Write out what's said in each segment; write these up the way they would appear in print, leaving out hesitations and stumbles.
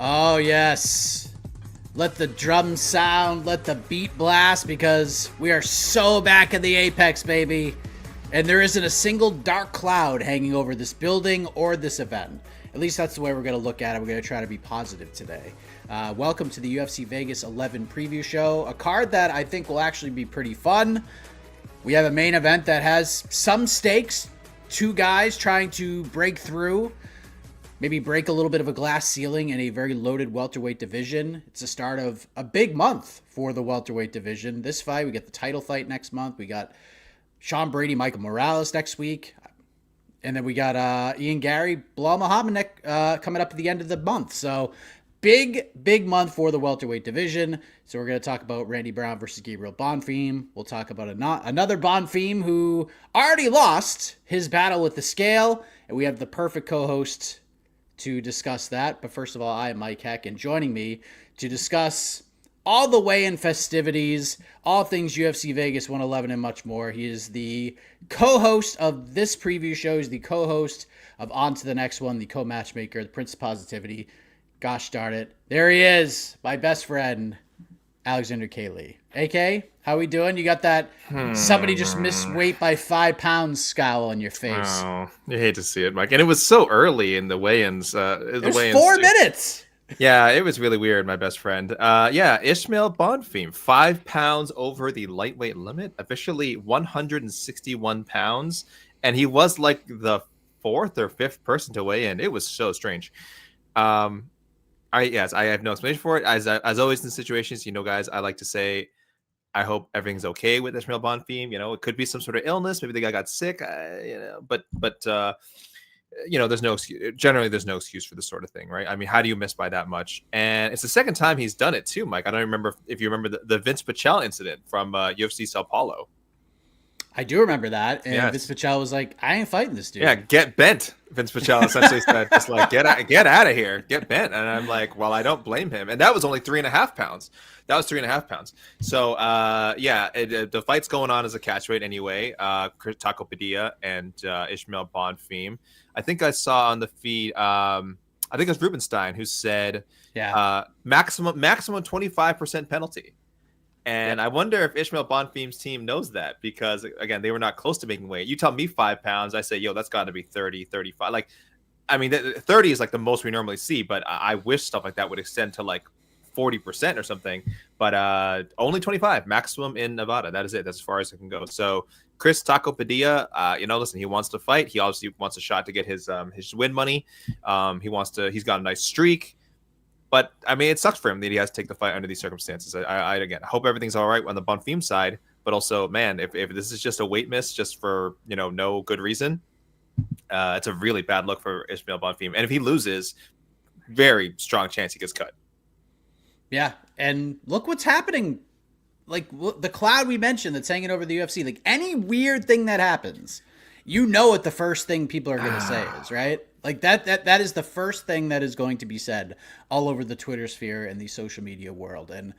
Oh, yes. Let the drum sound, let the beat blast, because we are so back in the apex, baby. And there isn't a single dark cloud hanging over this building or this event. At least that's the way we're going to look at it. We're going to try to be positive today. Welcome to the UFC Vegas 11 preview show, a card that I think will actually be pretty fun. We have a main event that has some stakes, two guys trying to break through, maybe break a little bit of a glass ceiling in a very loaded welterweight division. It's the start of a big month for the welterweight division. This fight, we get the title fight next month. We got Sean Brady, Michael Morales next week. And then we got Ian Gary, Bilal Muhammad coming up at the end of the month. So big month for the welterweight division. So we're going to talk about Randy Brown versus Gabriel Bonfim. We'll talk about another Bonfim who already lost his battle with the scale. And we have the perfect co-host to discuss that. But first of all, I am Mike Heck, and joining me to discuss all the weigh-in festivities, all things UFC Vegas 111 and much more. He is the co-host of this preview show. He's the co-host of On to the Next One, the co-matchmaker, the Prince of Positivity. Gosh darn it. There he is, my best friend, Alexander Kaylee. AK, how we doing? You got that somebody just missed weight by 5 pounds scowl on your face. Oh, you hate to see it, Mike. And it was so early in the weigh-ins. It was 4 minutes. Yeah, it was really weird, my best friend. Ishmael Bonfim, 5 pounds over the lightweight limit, officially 161 pounds. And he was like the 4th or 5th person to weigh in. It was so strange. I have no explanation for it. As always in situations, guys, I like to say, I hope everything's okay with Ishmael Bonfim. It could be some sort of illness. Maybe the guy got sick, but there's no excuse. Generally, there's no excuse for this sort of thing, right? I mean, how do you miss by that much? And it's the second time he's done it too, Mike. I don't remember if you remember the Vince Pichel incident from UFC Sao Paulo. I do remember that. And yes. Vince Pichel was like, I ain't fighting this dude. Yeah, get bent. Vince Pichel essentially said, just like, get out of here. Get bent. And I'm like, well, I don't blame him. And that was only 3.5 pounds. That was 3.5 pounds. So, the fight's going on as a catchweight anyway. Taco Padilla and Ishmael Bonfim. I think I saw on the feed, I think it was Rubenstein who said maximum 25% penalty. And I wonder if Ishmael Bonfim's team knows that, because, again, they were not close to making weight. You tell me 5 pounds, I say, that's got to be 30, 35. Like, I mean, 30 is like the most we normally see, but I wish stuff like that would extend to like 40% or something. But only 25 maximum in Nevada. That is it. That's as far as it can go. So Chris Taco Padilla, listen, he wants to fight. He obviously wants a shot to get his win money. He's got a nice streak. But, I mean, it sucks for him that he has to take the fight under these circumstances. I again, hope everything's all right on the Bonfim side. But also, man, if this is just a weight miss just for, no good reason, it's a really bad look for Ishmael Bonfim. And if he loses, very strong chance he gets cut. Yeah, and look what's happening. Like, the cloud we mentioned that's hanging over the UFC. Like, any weird thing that happens, what the first thing people are going to say is, right? Like that is the first thing that is going to be said all over the Twitter sphere and the social media world. And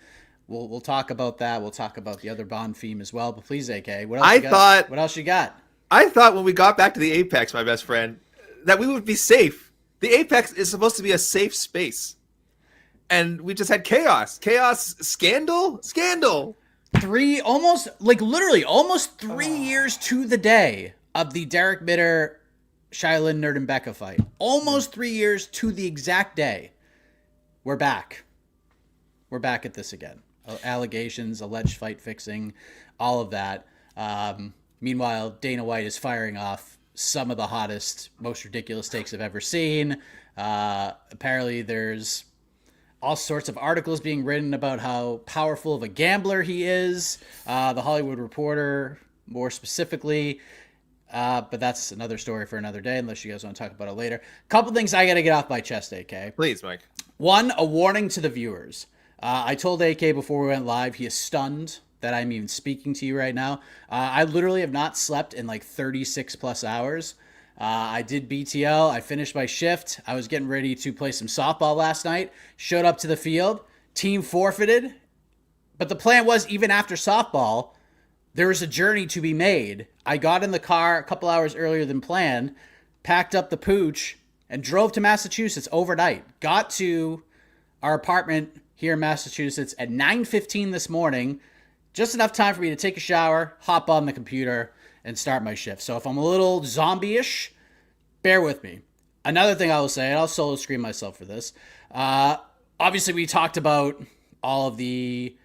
we'll talk about that. We'll talk about the other Bonfim as well. But please, AK, what else you got? I thought when we got back to the Apex, my best friend, that we would be safe. The Apex is supposed to be a safe space. And we just had chaos, scandal. Almost 3 years to the day of the Derek Mitter Shailin Nurdenbecka fight. Almost 3 years to the exact day. We're back. We're back at this again. Allegations, alleged fight fixing, all of that. Meanwhile, Dana White is firing off some of the hottest, most ridiculous takes I've ever seen. Apparently there's all sorts of articles being written about how powerful of a gambler he is. The Hollywood Reporter, more specifically. But that's another story for another day, unless you guys want to talk about it later. Couple things I got to get off my chest, AK. Please, Mike. One, a warning to the viewers. I told AK before we went live, he is stunned that I'm even speaking to you right now. I literally have not slept in like 36 plus hours. I did BTL. I finished my shift. I was getting ready to play some softball last night. Showed up to the field. Team forfeited. But the plan was, even after softball, there was a journey to be made. I got in the car a couple hours earlier than planned, packed up the pooch, and drove to Massachusetts overnight. Got to our apartment here in Massachusetts at 9:15 this morning. Just enough time for me to take a shower, hop on the computer, and start my shift. So if I'm a little zombie-ish, bear with me. Another thing I will say, and I'll solo screen myself for this. Obviously, we talked about all of the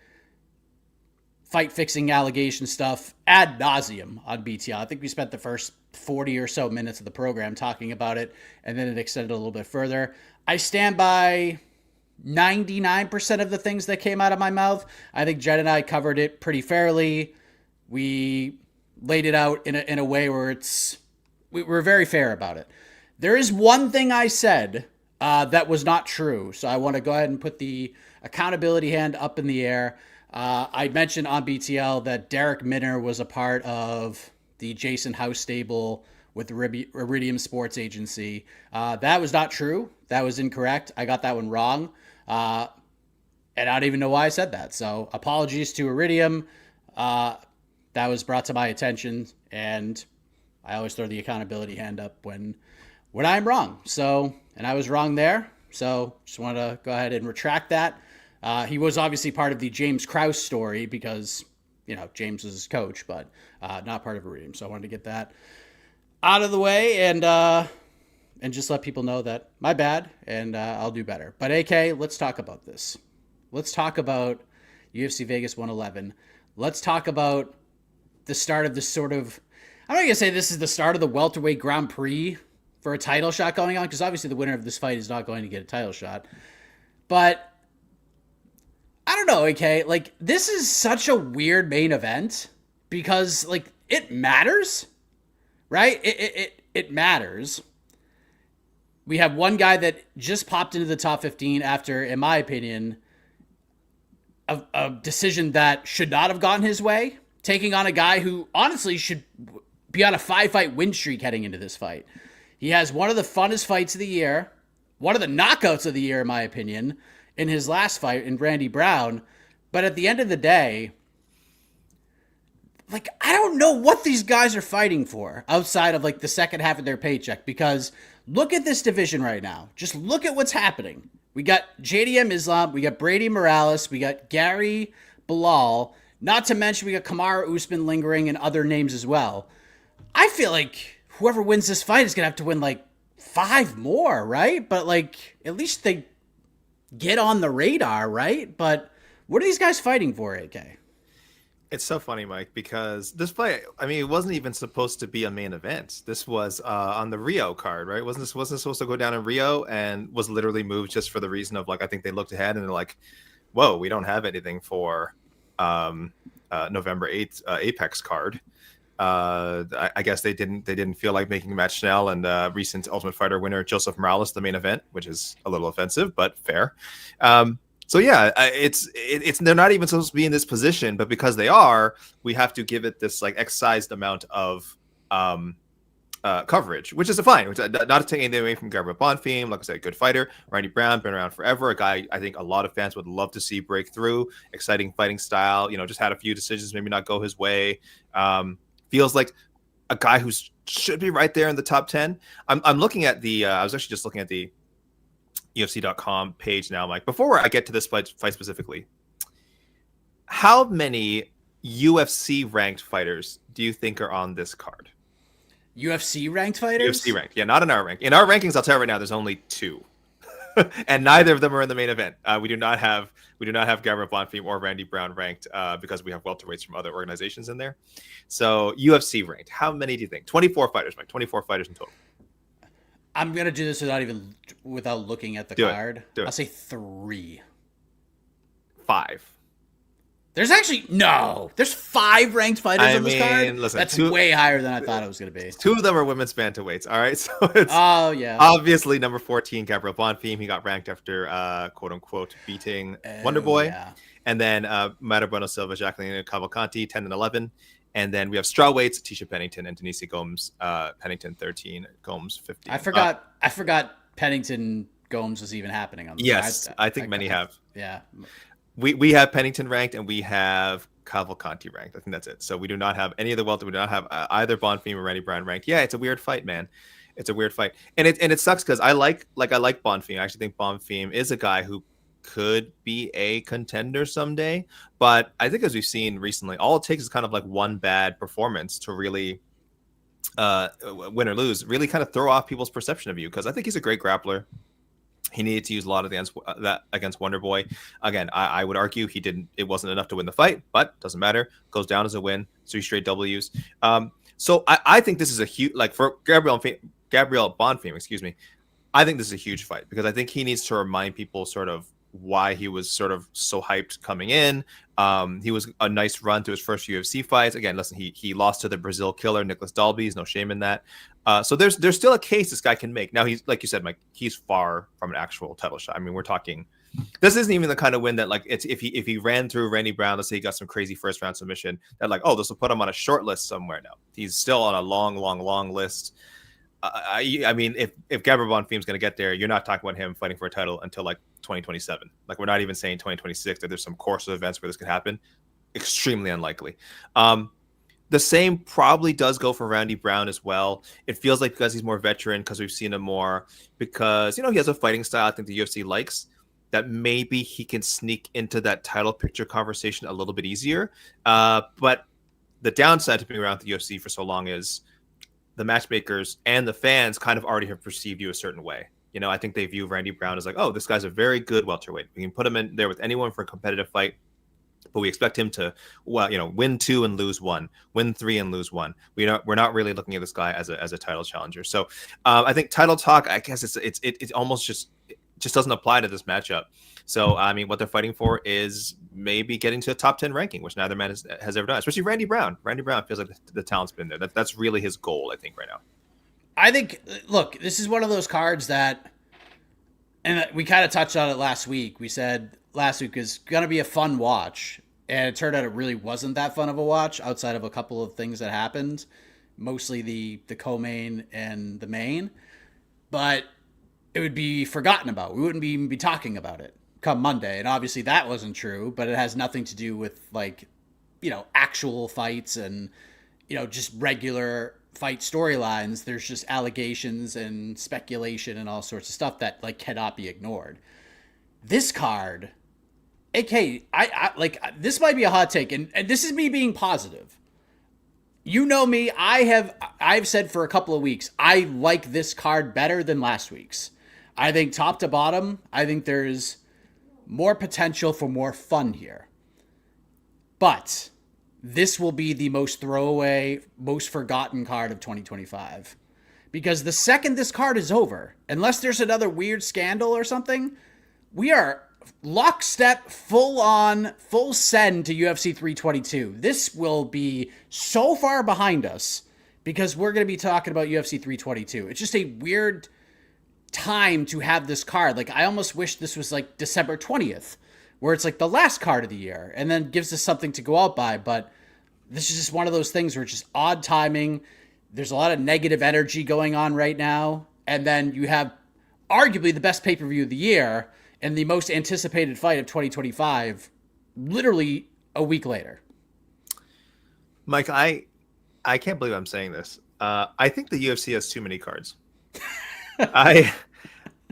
fight fixing allegation stuff ad nauseum on BTL. I think we spent the first 40 or so minutes of the program talking about it, and then it extended a little bit further. I stand by 99% of the things that came out of my mouth. I think Jen and I covered it pretty fairly. We laid it out in a way where we're very fair about it. There is one thing I said that was not true, so I want to go ahead and put the accountability hand up in the air. I mentioned on BTL that Derek Minner was a part of the Jason House stable with the Iridium Sports Agency. That was not true. That was incorrect. I got that one wrong. And I don't even know why I said that. So apologies to Iridium. That was brought to my attention, and I always throw the accountability hand up when I'm wrong. So, and I was wrong there. So just want to go ahead and retract that. He was obviously part of the James Krause story because, James was his coach, but not part of Iridium. So I wanted to get that out of the way and just let people know that my bad, and I'll do better. But AK, let's talk about this. Let's talk about UFC Vegas 111. Let's talk about the start of this sort of, I'm not going to say this is the start of the welterweight Grand Prix for a title shot going on, because obviously the winner of this fight is not going to get a title shot. But I don't know, AK, like, this is such a weird main event because, like, it matters, right? It matters. We have one guy that just popped into the top 15 after, in my opinion, a decision that should not have gone his way, taking on a guy who honestly should be on a 5-fight win streak heading into this fight. He has one of the funnest fights of the year, one of the knockouts of the year, in my opinion, in his last fight in Randy Brown. But at the end of the day, like, I don't know what these guys are fighting for outside of, like, the second half of their paycheck, because look at this division right now. Just look at what's happening. We got JDM Islam, we got Brady Morales, we got Gary Bilal, not to mention we got Kamaru Usman lingering and other names as well. I feel like whoever wins this fight is going to have to win, like, 5 more, right? But, like, at least they get on the radar, right? But what are these guys fighting for, AK? It's so funny, Mike, because this fight, I mean, it wasn't even supposed to be a main event. This was on the Rio card, right? Wasn't supposed to go down in Rio, and was literally moved just for the reason of, like, I think they looked ahead and they're like, whoa, we don't have anything for November 8th Apex card. I guess they didn't feel like making Matt Schnell and recent Ultimate Fighter winner Joseph Morales the main event, which is a little offensive, but fair. So yeah, it's they're not even supposed to be in this position, but because they are, we have to give it this, like, excised amount of coverage, which is fine. Not to take anything away from Gabriel Bonfim, like I said, good fighter. Randy Brown, been around forever, a guy I think a lot of fans would love to see break through. Exciting fighting style, just had a few decisions maybe not go his way. Feels like a guy who should be right there in the top 10. I'm looking at the I was actually just looking at the UFC.com page now, Mike. Before I get to this fight specifically, how many UFC ranked fighters do you think are on this card? UFC ranked fighters? UFC ranked, yeah, not in our rank. In our rankings, I'll tell you right now, there's only 2, and neither of them are in the main event. We do not have Gabriel Bonfim or Randy Brown ranked because we have welterweights from other organizations in there. So UFC ranked, how many do you think? 24 fighters, Mike. 24 fighters in total. I'm gonna do this without looking at the card. I'll say 3. 5. There's actually there's 5 ranked fighters on this card. Listen, that's way higher than I thought it was gonna be. 2 of them are women's bantamweights. All right, so it's obviously number 14, Gabriel Bonfim. He got ranked after quote unquote beating Wonder Boy, and then Mata Bueno Silva, Jacqueline Cavalcanti, 10 and 11. And then we have strawweights, Tisha Pennington and Denise Gomes. Pennington 13, Gomes 15. I forgot Pennington Gomes was even happening on this. Yes, I think many have. Yeah. We have Pennington ranked and we have Cavalcanti ranked. I think that's it. So we do not have any of the welter. We do not have either Bonfim or Randy Brown ranked. Yeah, it's a weird fight, man. It's a weird fight. And it sucks because I like Bonfim. I actually think Bonfim is a guy who could be a contender someday. But I think as we've seen recently, all it takes is kind of like one bad performance to really win or lose, really kind of throw off people's perception of you. Because I think he's a great grappler. He needed to use a lot of that against Wonder Boy. Again, I would argue he didn't. It wasn't enough to win the fight, but doesn't matter. Goes down as a win. 3 straight W's. So I think this is a huge, like, for Gabriel Bonfim, excuse me. I think this is a huge fight because I think he needs to remind people sort of why he was sort of so hyped coming in. He was a nice run to his first UFC fights. Again, listen, he lost to the Brazil killer Nicholas Dalby. There's no shame in that. So there's still a case this guy can make. Now he's, like you said, Mike, he's far from an actual title shot. I mean, we're talking. This isn't even the kind of win that, like, it's if he ran through Randy Brown, let's say he got some crazy first round submission, that like, oh, this will put him on a short list somewhere. No, he's still on a long list. I mean, if Gabriel Bonfim is going to get there, you're not talking about him fighting for a title until like 2027. Like, we're not even saying 2026 that there's some course of events where this could happen. Extremely unlikely. The same probably does go for Randy Brown as well. It feels like because he's more veteran, because we've seen him more, because, you know, he has a fighting style I think the UFC likes, that maybe he can sneak into that title picture conversation a little bit easier. But the downside to being around the UFC for so long is the matchmakers and the fans kind of already have perceived you a certain way. You know, I think they view Randy Brown as like, oh, this guy's a very good welterweight. We can put him in there with anyone for a competitive fight, but we expect him to, well, you know, win 2 and lose 1, win 3 and lose 1. We're not really looking at this guy as a title challenger. So I think title talk, I guess it's almost just doesn't apply to this matchup. So, I mean, what they're fighting for is maybe getting to a top 10 ranking, which neither man has ever done, especially Randy Brown. Randy Brown feels like the talent's been there. That's really his goal, I think, right now. I think, look, this is one of those cards that, and we kind of touched on it last week. We said last week is going to be a fun watch. And it turned out it really wasn't that fun of a watch outside of a couple of things that happened, mostly the co-main and the main. But it would be forgotten about. We wouldn't even be talking about it come Monday. And obviously that wasn't true, but it has nothing to do with, like, you know, actual fights and, you know, just regular fight storylines. There's just allegations and speculation and all sorts of stuff that, like, cannot be ignored. This card, AK, I like, this might be a hot take, and this is me being positive. You know me, I've said for a couple of weeks, I like this card better than last week's. I think top to bottom, I think there's more potential for more fun here. But this will be the most throwaway, most forgotten card of 2025. Because the second this card is over, unless there's another weird scandal or something, we are lockstep, full on, full send to UFC 322. This will be so far behind us because we're going to be talking about UFC 322. It's just a weird time to have this card. Like, I almost wish this was like December 20th, where it's like the last card of the year and then gives us something to go out by. But this is just one of those things where it's just odd timing. There's a lot of negative energy going on right now. And then you have arguably the best pay-per-view of the year and the most anticipated fight of 2025 literally a week later. Mike, I can't believe I'm saying this. I think the UFC has too many cards.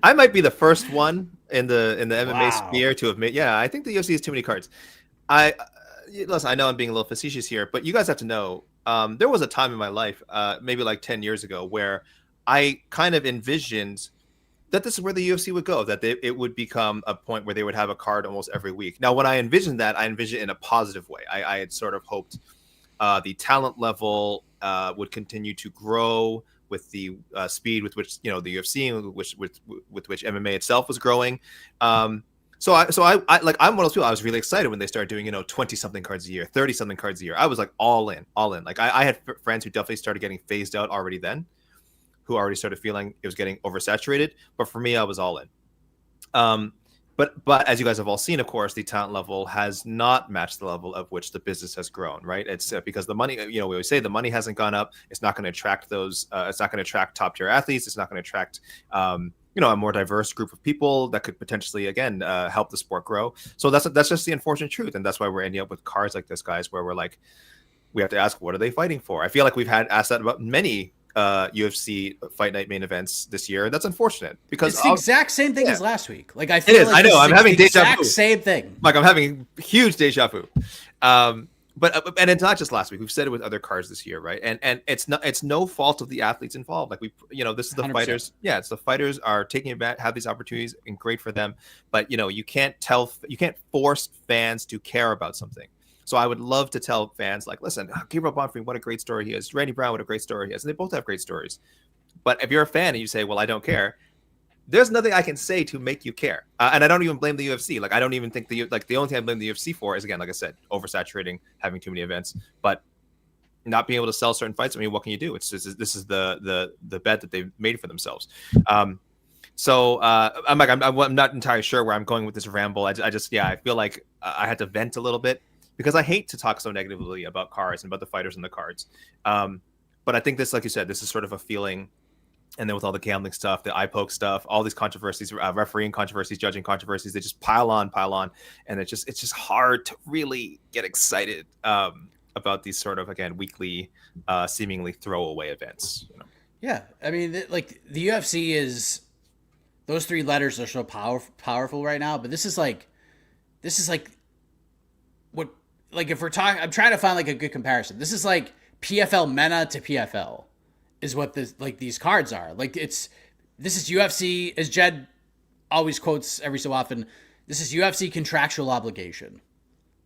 I might be the first one in the MMA sphere to admit, yeah, I think the UFC has too many cards. Listen, I know I'm being a little facetious here, but you guys have to know, there was a time in my life, maybe like 10 years ago, where I kind of envisioned that this is where the UFC would go, that it would become a point where they would have a card almost every week. Now, when I envisioned that, I envisioned it in a positive way. I had sort of hoped the talent level would continue to grow with the speed with which, you know, the UFC, with which MMA itself was growing. So I like, I'm one of those people. I was really excited when they started doing, you know, 20 something cards a year, 30 something cards a year. I was like all in. Like I had friends who definitely started getting phased out already then, who already started feeling it was getting oversaturated. But for me, I was all in. But as you guys have all seen, of course, the talent level has not matched the level of which the business has grown, right? It's because the money, you know, we always say the money hasn't gone up. It's not going to attract those. It's not going to attract top tier athletes. It's not going to attract, you know, a more diverse group of people that could potentially, again, help the sport grow. So that's just the unfortunate truth. And that's why we're ending up with cards like this, guys, where we're like, we have to ask, what are they fighting for? I feel like we've had asked that about many UFC fight night main events this year. That's unfortunate because it's the exact same thing as last week. Like I feel it is. like I know. I'm having the deja exact vu. same thing. Like I'm having huge deja vu. But and it's not just last week. We've said it with other cards this year, right? And it's no fault of the athletes involved. Like this is the 100%. Fighters. Yeah, it's the fighters are taking advantage, have these opportunities, and great for them. But you can't force fans to care about something. So I would love to tell fans, like, listen, Gabriel Bonfim, what a great story he has. Randy Brown, what a great story he has. And they both have great stories. But if you're a fan and you say, well, I don't care, there's nothing I can say to make you care. And I don't even blame the UFC. Like, I don't even think the only thing I blame the UFC for is, again, like I said, oversaturating, having too many events, but not being able to sell certain fights. I mean, what can you do? It's just, this is the bet that they've made for themselves. So I'm not entirely sure where I'm going with this ramble. I feel like I had to vent a little bit because I hate to talk so negatively about cards and about the fighters and the cards. But I think this, like you said, this is sort of a feeling. And then with all the gambling stuff, the eye poke stuff, all these controversies, refereeing controversies, judging controversies, they just pile on, and it's just hard to really get excited about these sort of, again, weekly, seemingly throwaway events. Yeah, I mean, the UFC is, those three letters are so powerful right now. But this is like what, like, if we're talking, I'm trying to find like a good comparison. This is like PFL Mena to PFL. Is what these cards are. Like this is UFC, as Jed always quotes every so often, this is UFC contractual obligation.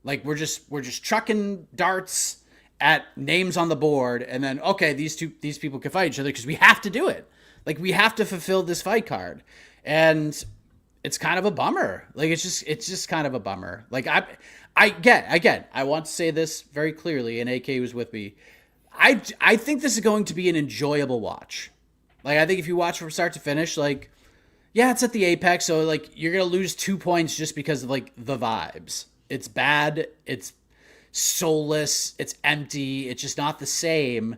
Like we're just chucking darts at names on the board, and then okay, these people can fight each other because we have to do it. Like we have to fulfill this fight card. And it's kind of a bummer. Like it's just kind of a bummer. Like I want to say this very clearly, and AK was with me. I think this is going to be an enjoyable watch. Like, I think if you watch from start to finish, like, yeah, it's at the Apex, so, like, you're going to lose 2 points just because of, like, the vibes. It's bad. It's soulless. It's empty. It's just not the same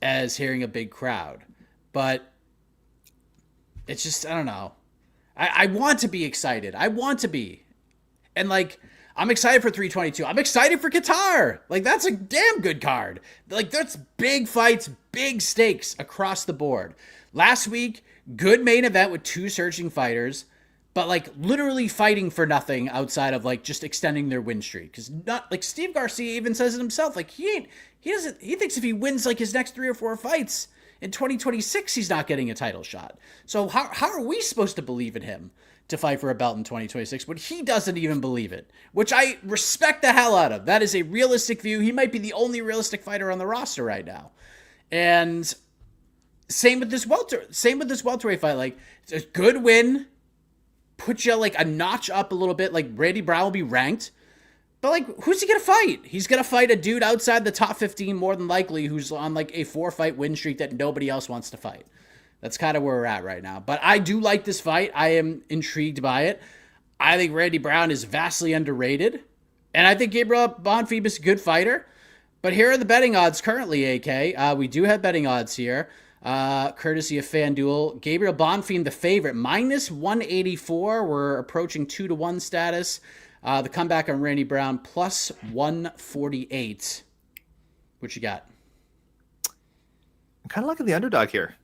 as hearing a big crowd. But it's just, I don't know. I want to be excited. I want to be. And, like, I'm excited for 322. I'm excited for Qatar. Like, that's a damn good card. Like, that's big fights, big stakes across the board. Last week, good main event with 2 surging fighters, but, like, literally fighting for nothing outside of, like, just extending their win streak. Because, not like, Steve Garcia even says it himself. Like, he thinks if he wins, like, his next 3 or 4 fights in 2026, he's not getting a title shot. So how are we supposed to believe in him to fight for a belt in 2026 when he doesn't even believe it, which I respect the hell out of. That is a realistic view. He might be the only realistic fighter on the roster right now. And same with this welterweight fight. Like, it's a good win, put you like a notch up a little bit. Like, Randy Brown will be ranked, but like, who's he gonna fight? He's gonna fight a dude outside the top 15 more than likely, who's on like a 4-fight win streak that nobody else wants to fight. That's kind of where we're at right now. But I do like this fight. I am intrigued by it. I think Randy Brown is vastly underrated. And I think Gabriel Bonfim is a good fighter. But here are the betting odds currently, AK. We do have betting odds here, courtesy of FanDuel. Gabriel Bonfim, the favorite, minus 184. We're approaching 2-1 status. The comeback on Randy Brown, plus 148. What you got? I'm kind of liking the underdog here.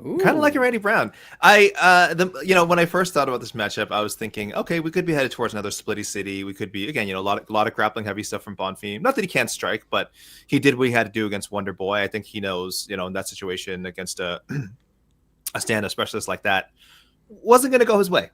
Kind of like a Randy Brown. When I first thought about this matchup, I was thinking, okay, we could be headed towards another splitty city. We could be, again, a lot of grappling heavy stuff from Bonfim. Not that he can't strike, but he did what he had to do against Wonder Boy. I think he knows, in that situation against a stand-up specialist like that, wasn't going to go his way.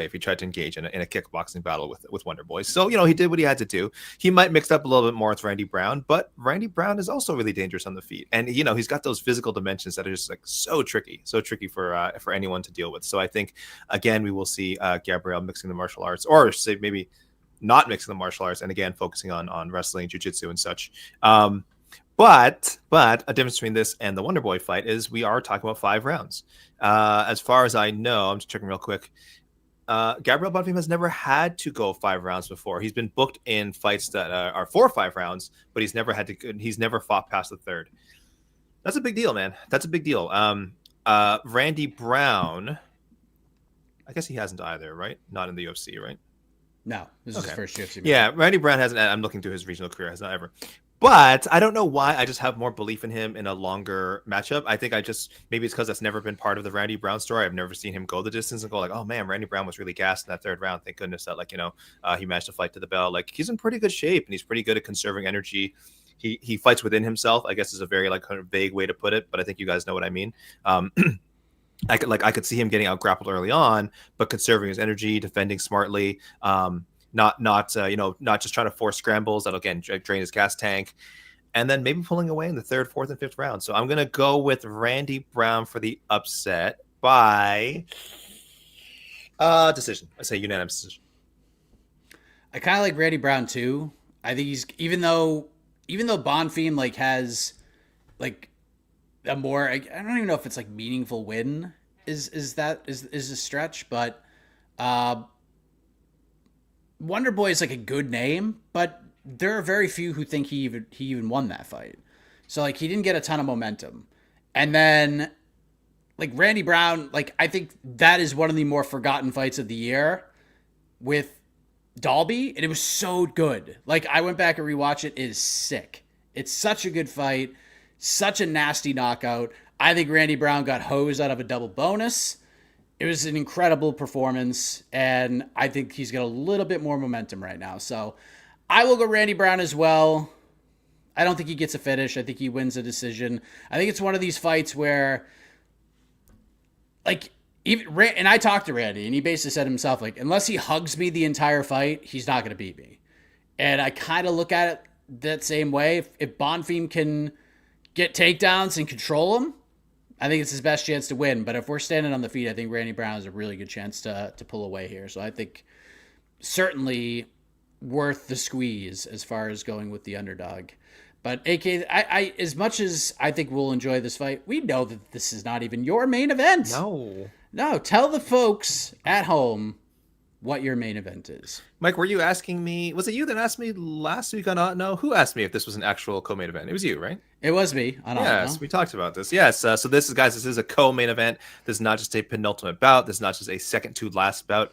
If he tried to engage in a kickboxing battle with Wonder Boy. So, he did what he had to do. He might mix up a little bit more with Randy Brown, but Randy Brown is also really dangerous on the feet. And, he's got those physical dimensions that are just like so tricky for anyone to deal with. So I think, again, we will see Gabriel mixing the martial arts, or say maybe not mixing the martial arts, and again, focusing on wrestling, jiu-jitsu and such. But a difference between this and the Wonder Boy fight is we are talking about 5 rounds. As far as I know, I'm just checking real quick. Gabriel Bonfim has never had to go 5 rounds before. He's been booked in fights that are 4 or 5 rounds, but he's never fought past the 3rd. That's a big deal, man. That's a big deal. Randy Brown, I guess he hasn't either, right? Not in the UFC, right? No, this is his first UFC match. Yeah, Randy Brown hasn't. I'm looking through his regional career, has not ever. But I don't know why. I just have more belief in him in a longer matchup. I think maybe it's because that's never been part of the Randy Brown story. I've never seen him go the distance and go like, oh man, Randy Brown was really gassed in that third round. Thank goodness that he managed to fight to the bell. Like he's in pretty good shape and he's pretty good at conserving energy. He fights within himself, I guess is a very like kind of vague way to put it, but I think you guys know what I mean. I could see him getting out grappled early on, but conserving his energy, defending smartly. Not just trying to force scrambles that'll again drain his gas tank, and then maybe pulling away in the third, fourth, and fifth round. So I'm gonna go with Randy Brown for the upset by decision. I say unanimous decision. I kind of like Randy Brown too. I think he's even though Bonfim like has like a more I don't even know if it's like meaningful win is a stretch, but Wonder Boy is like a good name, but there are very few who think he even won that fight. So like he didn't get a ton of momentum. And then like Randy Brown, like I think that is one of the more forgotten fights of the year with Dalby, and it was so good. Like I went back and rewatched it. It is sick. It's such a good fight, such a nasty knockout. I think Randy Brown got hosed out of a double bonus. It was an incredible performance, and I think he's got a little bit more momentum right now. So I will go Randy Brown as well. I don't think he gets a finish. I think he wins a decision. I think it's one of these fights where, like, and I talked to Randy, and he basically said himself, like, unless he hugs me the entire fight, he's not going to beat me. And I kind of look at it that same way. If Bonfim can get takedowns and control him, I think it's his best chance to win. But if we're standing on the feet, I think Randy Brown has a really good chance to pull away here. So I think certainly worth the squeeze as far as going with the underdog. But AK, I as much as I think we'll enjoy this fight, we know that this is not even your main event. No, tell the folks at home what your main event is. Mike, were you asking me? Was it you that asked me last week on No? Who asked me if this was an actual co-main event? It was you, right? It was me. Yes, we talked about this. Yes, so this is a co-main event. This is not just a penultimate bout. This is not just a second to last bout.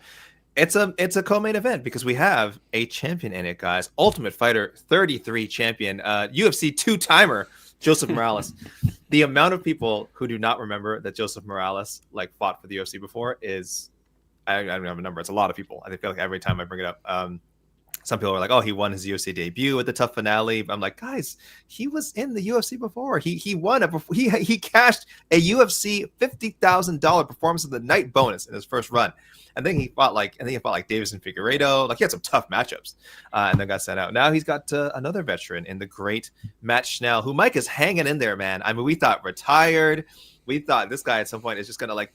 It's a co-main event because we have a champion in it, guys. Ultimate Fighter 33 champion, UFC two-timer, Joseph Morales. The amount of people who do not remember that Joseph Morales like fought for the UFC before is, I don't have a number. It's a lot of people. I feel like every time I bring it up, some people are like, "Oh, he won his UFC debut at the Tough Finale." But I'm like, guys, he was in the UFC before. He won he cashed a UFC $50,000 performance of the night bonus in his first run. And then he fought like Davis and Figueiredo. Like he had some tough matchups, and then got sent out. Now he's got another veteran in the great Matt Schnell, who Mike is hanging in there, man. I mean, we thought retired. We thought this guy at some point is just gonna like,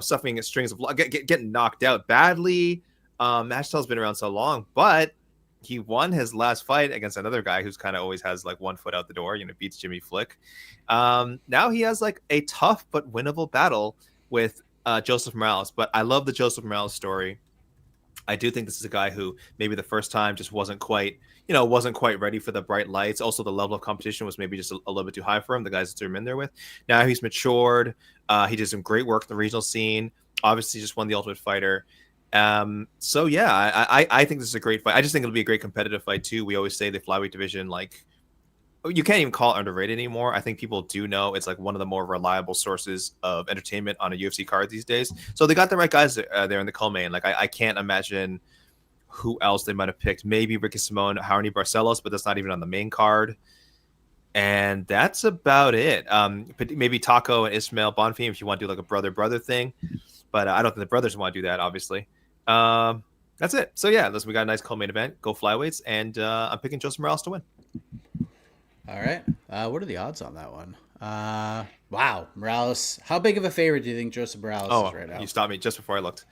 suffering strings of getting knocked out badly. Matt Schnell's been around so long, but he won his last fight against another guy who's kind of always has like one foot out the door, beats Jimmy Flick. Now he has like a tough but winnable battle with Joseph Morales. But I love the Joseph Morales story. I do think this is a guy who maybe the first time just wasn't quite ready for the bright lights. Also, the level of competition was maybe just a little bit too high for him. The guys that threw him in there with. Now he's matured. He did some great work in the regional scene. Obviously, just won the Ultimate Fighter. So yeah, I think this is a great fight. I just think it'll be a great competitive fight too. We always say the flyweight division, like, you can't even call it underrated anymore. I think people do know it's like one of the more reliable sources of entertainment on a UFC card these days. So they got the right guys there in the co-main. Like I can't imagine who else they might have picked. Maybe Ricky Simone, Raoni Barcelos, but that's not even on the main card. And that's about it. Maybe Taco and Ismail Bonfim if you want to do like a brother thing. But I don't think the brothers want to do that, obviously. That's it. So yeah, listen, we got a nice co-main event. Go flyweights, and I'm picking Joseph Morales to win. All right. What are the odds on that one? Wow, Morales. How big of a favorite do you think Joseph Morales is right now? You stopped me just before I looked.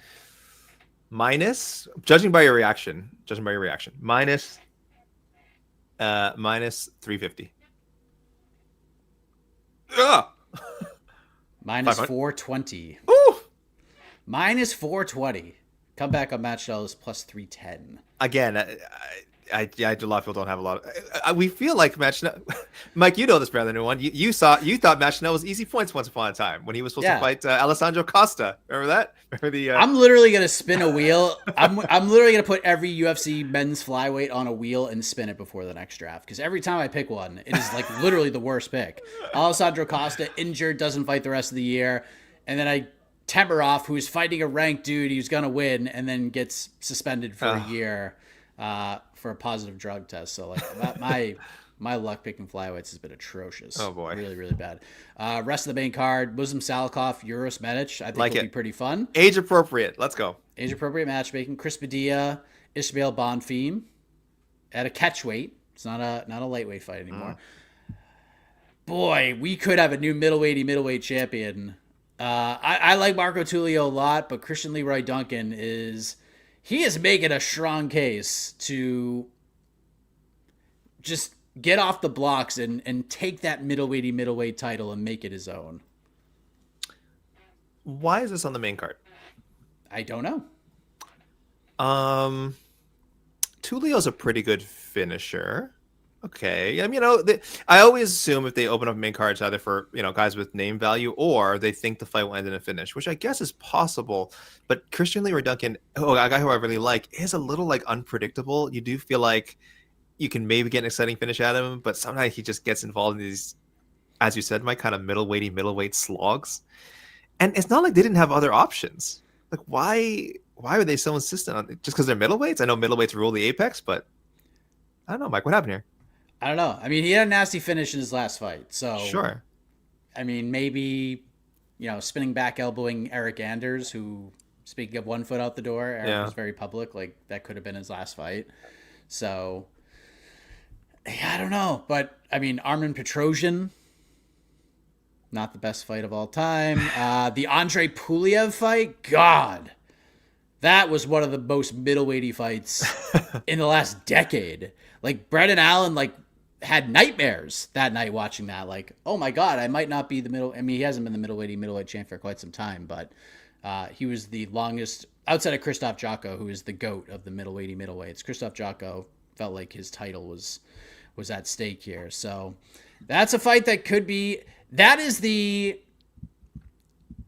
Minus, judging by your reaction, minus 350. Ugh. Minus 420. Ooh. Minus 420. Come back on Match Schnell is plus 310. Again, A lot of people don't have a lot. We feel like Matt Schnell, Mike, you know this better than anyone. You thought Matt Schnell was easy points once upon a time when he was supposed to fight Alessandro Costa. Remember that? Remember the? I'm literally gonna spin a wheel. I'm literally gonna put every UFC men's flyweight on a wheel and spin it before the next draft, because every time I pick one, it is like literally the worst pick. Alessandro Costa injured, doesn't fight the rest of the year, and then I Temerov, who's fighting a ranked dude, he's gonna win, and then gets suspended for a year. For a positive drug test. So like my luck picking flyweights has been atrocious. Oh boy. Really, really bad. Rest of the main card, Muslim Salikov, Uros Medic. I think will be pretty fun. Age appropriate. Let's go. Age appropriate matchmaking. Chris Padilla, Ismail Bonfim at a catch weight. It's not a lightweight fight anymore. Boy, we could have a new middleweight champion. I like Marco Tulio a lot, but Christian Leroy Duncan is making a strong case to just get off the blocks and take that middleweight title and make it his own. Why is this on the main card? I don't know. Tulio's a pretty good finisher. Okay. I mean, I always assume if they open up main cards either for, guys with name value, or they think the fight will end in a finish, which I guess is possible. But Christian Leroy Duncan, a guy who I really like, is a little unpredictable. You do feel like you can maybe get an exciting finish at him, but sometimes he just gets involved in these, as you said, Mike, kind of middleweight slogs. And it's not like they didn't have other options. Like, why are they so insistent on it? Just because they're middleweights? I know middleweights rule the apex, but I don't know, Mike. What happened here? I don't know. I mean, he had a nasty finish in his last fight. So, sure. I mean, maybe, spinning back elbowing Eric Anders, who, speaking of 1 foot out the door, Eric was very public. Like, that could have been his last fight. So, I don't know. But, I mean, Armin Petrosian, not the best fight of all time. The Andre Puliev fight, God. That was one of the most middleweighty fights in the last decade. Like, Brendan Allen, had nightmares that night watching that. Like, oh my God, I might not be the middle. I mean, he hasn't been the middleweight champ for quite some time, but he was the longest outside of Krzysztof Jotko, who is the GOAT of the middleweights. Krzysztof Jotko felt like his title was at stake here. So that's a fight that could be, that is the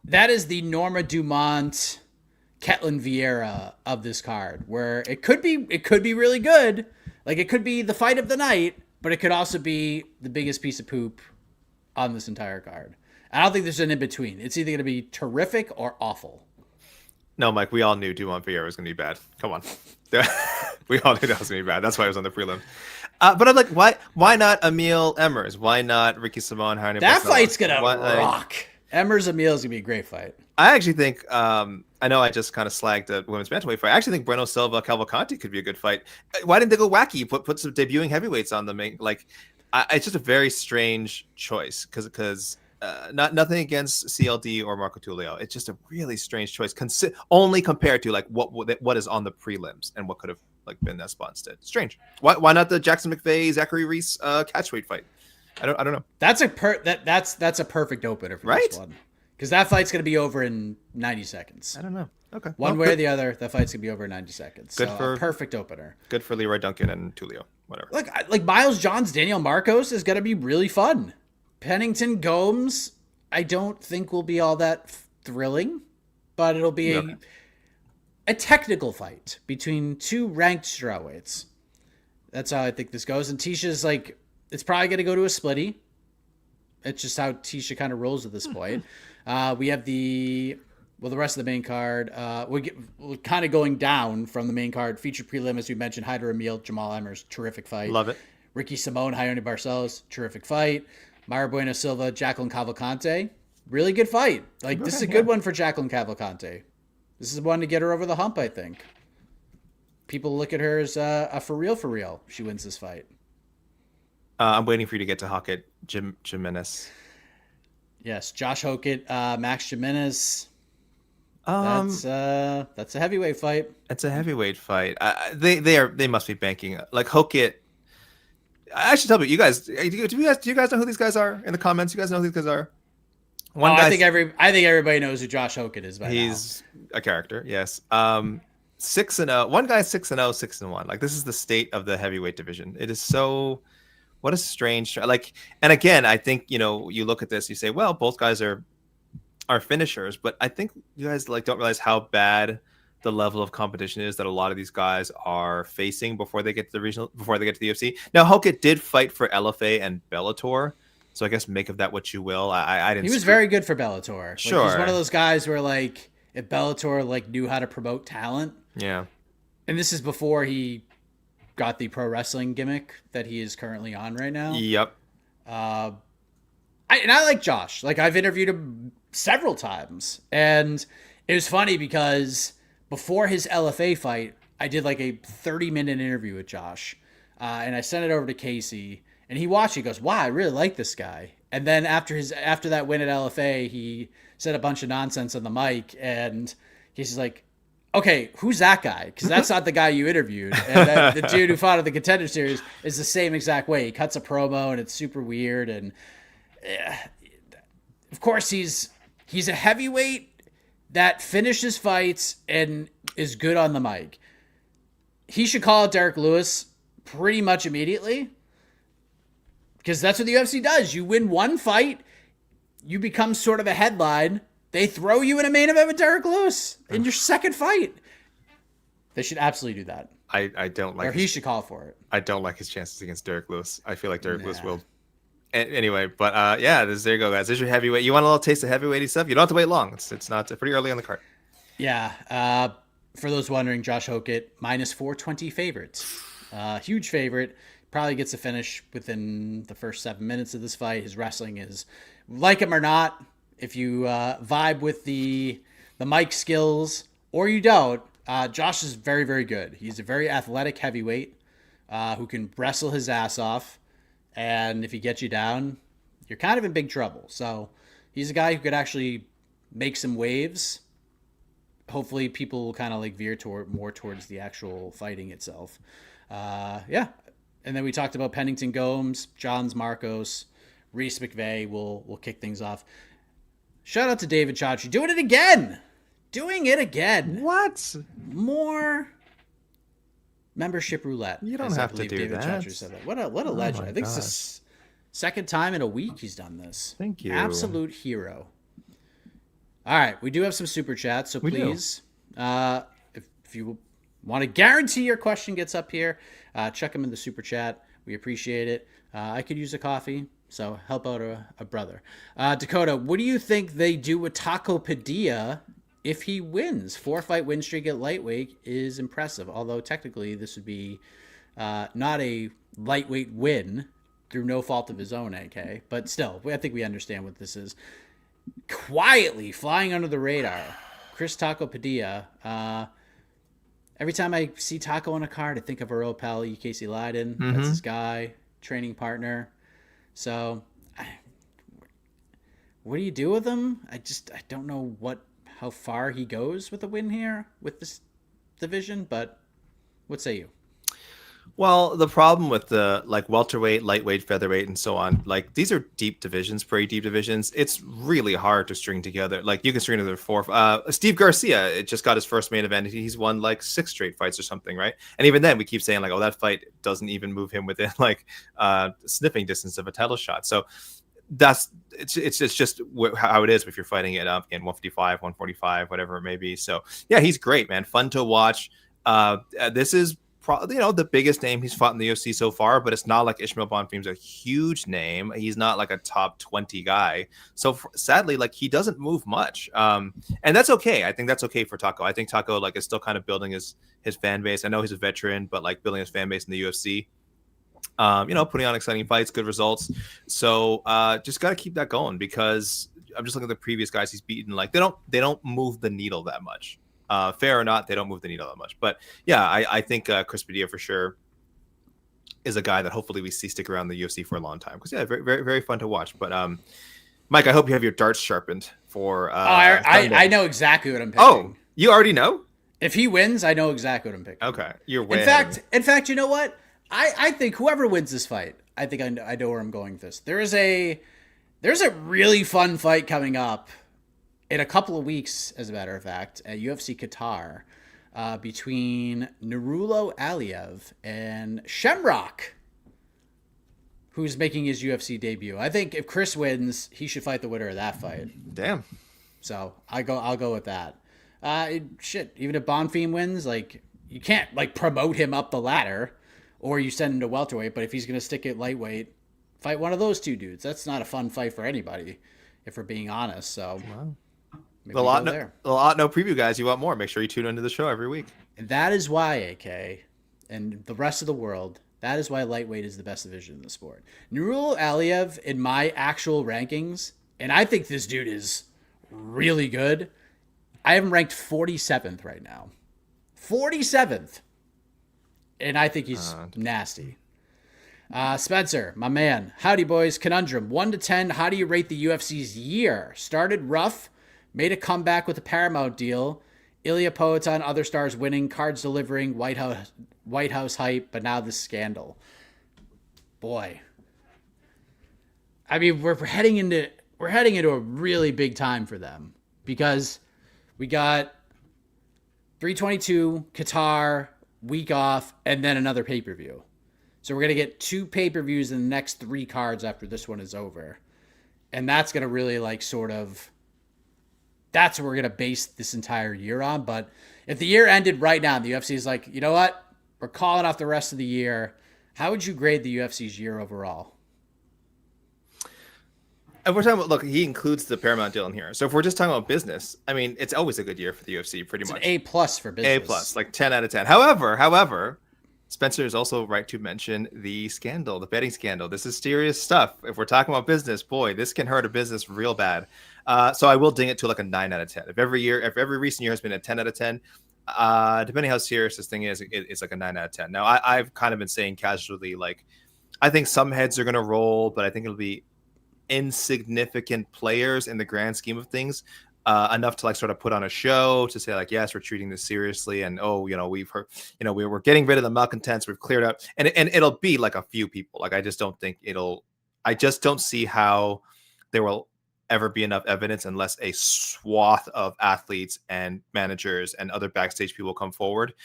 Norma Dumont, Ketlin Vieira of this card, where it could be really good. Like, it could be the fight of the night, but it could also be the biggest piece of poop on this entire card. I don't think there's an in-between. It's either going to be terrific or awful. No, Mike, we all knew Dumont Vieira was going to be bad. Come on. We all knew that was going to be bad. That's why it was on the prelim. But I'm like, why not Emil Emmers? Why not Ricky Simon? That fight's going to rock. Emmers Emil's going to be a great fight. I actually think, I know I just kind of slagged the women's bantamweight fight. I actually think Breno Silva, Cavalcanti could be a good fight. Why didn't they go wacky? Put some debuting heavyweights on the main. It's just a very strange choice because nothing against CLD or Marco Tulio. It's just a really strange choice, only compared to what is on the prelims and what could have been that spot instead. Strange. Why not the Jackson McVeigh, Zachary Reese catchweight fight? I don't know. That's a perfect opener for this one. Because that fight's going to be over in 90 seconds. I don't know. Okay. One way or the other, that fight's going to be over in 90 seconds. Good for a perfect opener. Good for Leroy Duncan and Tulio. Whatever. Like Miles Johns, Daniel Marcos is going to be really fun. Pennington Gomes, I don't think will be all that thrilling, but it'll be a technical fight between two ranked strawweights. That's how I think this goes. And Tisha's it's probably going to go to a splitty. It's just how Tisha kind of rolls at this point. We have the rest of the main card. We're kind of going down from the main card. Featured prelim, as we mentioned, Hyder Emil, Jamal Emmers, terrific fight. Love it. Ricky Simone, Ione Barcelos, terrific fight. Mayra Bueno Silva, Jacqueline Cavalcante, really good fight. This is a good one for Jacqueline Cavalcante. This is one to get her over the hump, I think. People look at her as a for real. She wins this fight. I'm waiting for you to get to Hockett, Jimenez. Yes, Josh Hockett, Max Jimenez. That's a heavyweight fight. It's a heavyweight fight. They must be banking Hockett. I should tell you guys. Do you guys know who these guys are in the comments? You guys know who these guys are? I think everybody knows who Josh Hockett is. He's a character. Yes. 6-0. One guy's 6-0, 6-1. Like, this is the state of the heavyweight division. It is so. What a strange, like, and again, I think, you know, you look at this, you say, well, both guys are finishers, but I think you guys like don't realize how bad the level of competition is that a lot of these guys are facing before they get to the regional, before they get to the UFC. Now, Hoket did fight for LFA and Bellator, so I guess make of that what you will. I didn't. He was very good for Bellator. Sure, like, he's one of those guys where like if Bellator like knew how to promote talent. Yeah, and this is before he got the pro wrestling gimmick that he is currently on right now. Yep. I like Josh. Like, I've interviewed him several times, and it was funny because before his LFA fight, I did like a 30-minute interview with Josh, and I sent it over to Casey, and he watched it. He goes, "Wow, I really like this guy." And then after that win at LFA, he said a bunch of nonsense on the mic, and Casey's like, "Okay, who's that guy? Because that's not the guy you interviewed." And then the dude who fought at the Contender Series is the same exact way. He cuts a promo, and it's super weird. And of course, he's a heavyweight that finishes fights and is good on the mic. He should call out Derek Lewis pretty much immediately, because that's what the UFC does. You win one fight, you become sort of a headline. They throw you in a main event with Derek Lewis in your second fight. They should absolutely do that. I don't like. Or he should call for it. I don't like his chances against Derek Lewis. I feel like Derek Lewis will. Anyway, but yeah, there you go, guys. There's your heavyweight. You want a little taste of heavyweighty stuff? You don't have to wait long. It's not pretty early on the card. Yeah. For those wondering, Josh Hoket -420 favorite. Huge favorite. Probably gets a finish within the first 7 minutes of this fight. His wrestling is, like him or not, if you vibe with the mic skills or you don't, Josh is very, very good. He's a very athletic heavyweight who can wrestle his ass off. And if he gets you down, you're kind of in big trouble. So he's a guy who could actually make some waves. Hopefully people will kind of like veer more towards the actual fighting itself. Yeah. And then we talked about Pennington Gomes, Johns Marcos, Reese McVeigh will kick things off. Shout out to David Chachi. Doing it again. What? More membership roulette. You don't have to do David that. Chachi said that. What a legend. I think it's the second time in a week he's done this. Thank you. Absolute hero. All right. We do have some super chats, so please, if you want to guarantee your question gets up here, check them in the super chat. We appreciate it. I could use a coffee, so help out a brother. Dakota, what do you think they do with Taco Padilla if he wins? 4-fight win streak at lightweight is impressive, although technically this would be not a lightweight win through no fault of his own, AK. But still, I think we understand what this is. Quietly flying under the radar, Chris Taco Padilla. Every time I see Taco on a card, I think of our old pal Casey Leiden. Mm-hmm. That's his guy, training partner. So, what do you do with him? I don't know how far he goes with a win here with this division. But what say you? Well, the problem with the like welterweight, lightweight, featherweight, and so on, like these are deep divisions, pretty deep divisions. It's really hard to string together. Like you can string together 4. Steve Garcia, it just got his first main event. He's won like 6 straight fights or something, right? And even then, we keep saying like, oh, that fight doesn't even move him within like sniffing distance of a title shot. So it's just how it is if you're fighting it up in 155, 145, whatever it may be. So yeah, he's great, man. Fun to watch. This is the biggest name he's fought in the UFC so far, but it's not like Ishmael Bonfim's a huge name. He's not like a top 20 guy. So sadly, like he doesn't move much. And that's okay. I think that's okay for Taco. I think Taco like is still kind of building his fan base. I know he's a veteran, but like building his fan base in the UFC. Putting on exciting fights, good results. So just got to keep that going, because I'm just looking at the previous guys he's beaten. Like they don't move the needle that much. Fair or not, they don't move the needle that much. But yeah, I think Chris Padilla for sure is a guy that hopefully we see stick around the UFC for a long time. Because yeah, very, very, very fun to watch. But Mike, I hope you have your darts sharpened for. I know exactly what I'm picking. Oh, you already know? If he wins, I know exactly what I'm picking. Okay, you're way. In fact, you know what? I think whoever wins this fight, I think I know where I'm going with this. There's a really fun fight coming up in a couple of weeks, as a matter of fact, at UFC Qatar. between Nurulo Aliyev and Shamrock, who's making his UFC debut. I think if Chris wins, he should fight the winner of that fight. Damn. So I'll go with that. Even if Bonfim wins, like, you can't like promote him up the ladder, or you send him to welterweight. But if he's gonna stick at lightweight, fight one of those two dudes. That's not a fun fight for anybody, if we're being honest. So The lot no preview, guys. You want more? Make sure you tune into the show every week. And that is why, AK, and the rest of the world, that is why lightweight is the best division in the sport. Nurul Aliyev, in my actual rankings, and I think this dude is really good. I have him ranked 47th right now. 47th. And I think he's nasty. Spencer, my man. Howdy, boys. Conundrum. 1 to 10, how do you rate the UFC's year? Started rough, made a comeback with a Paramount deal. Ilya Poatan, other stars winning, cards delivering, White House hype, but now this scandal. Boy. I mean, we're heading into a really big time for them, because we got 322, Qatar, week off, and then another pay-per-view. So we're going to get 2 pay-per-views in the next 3 cards after this one is over. And that's going to really that's what we're going to base this entire year on. But if the year ended right now and the UFC is like, you know what? We're calling off the rest of the year. How would you grade the UFC's year overall? And we're talking about, look, he includes the Paramount deal in here. So if we're just talking about business, I mean, it's always a good year for the UFC, pretty much. An A+ for business. A+, like 10 out of 10. However, Spencer is also right to mention the scandal, the betting scandal. This is serious stuff. If we're talking about business, boy, this can hurt a business real bad. So I will ding it to like a 9 out of 10. If every recent year has been a 10 out of 10, depending how serious this thing is, it's like a 9 out of 10. Now, I've kind of been saying casually, like, I think some heads are going to roll, but I think it'll be insignificant players in the grand scheme of things. Enough to like sort of put on a show to say like, yes, we're treating this seriously, and we've heard, we're getting rid of the malcontents, we've cleared out, and it'll be like a few people. Like, I just don't see how there will ever be enough evidence unless a swath of athletes and managers and other backstage people come forward.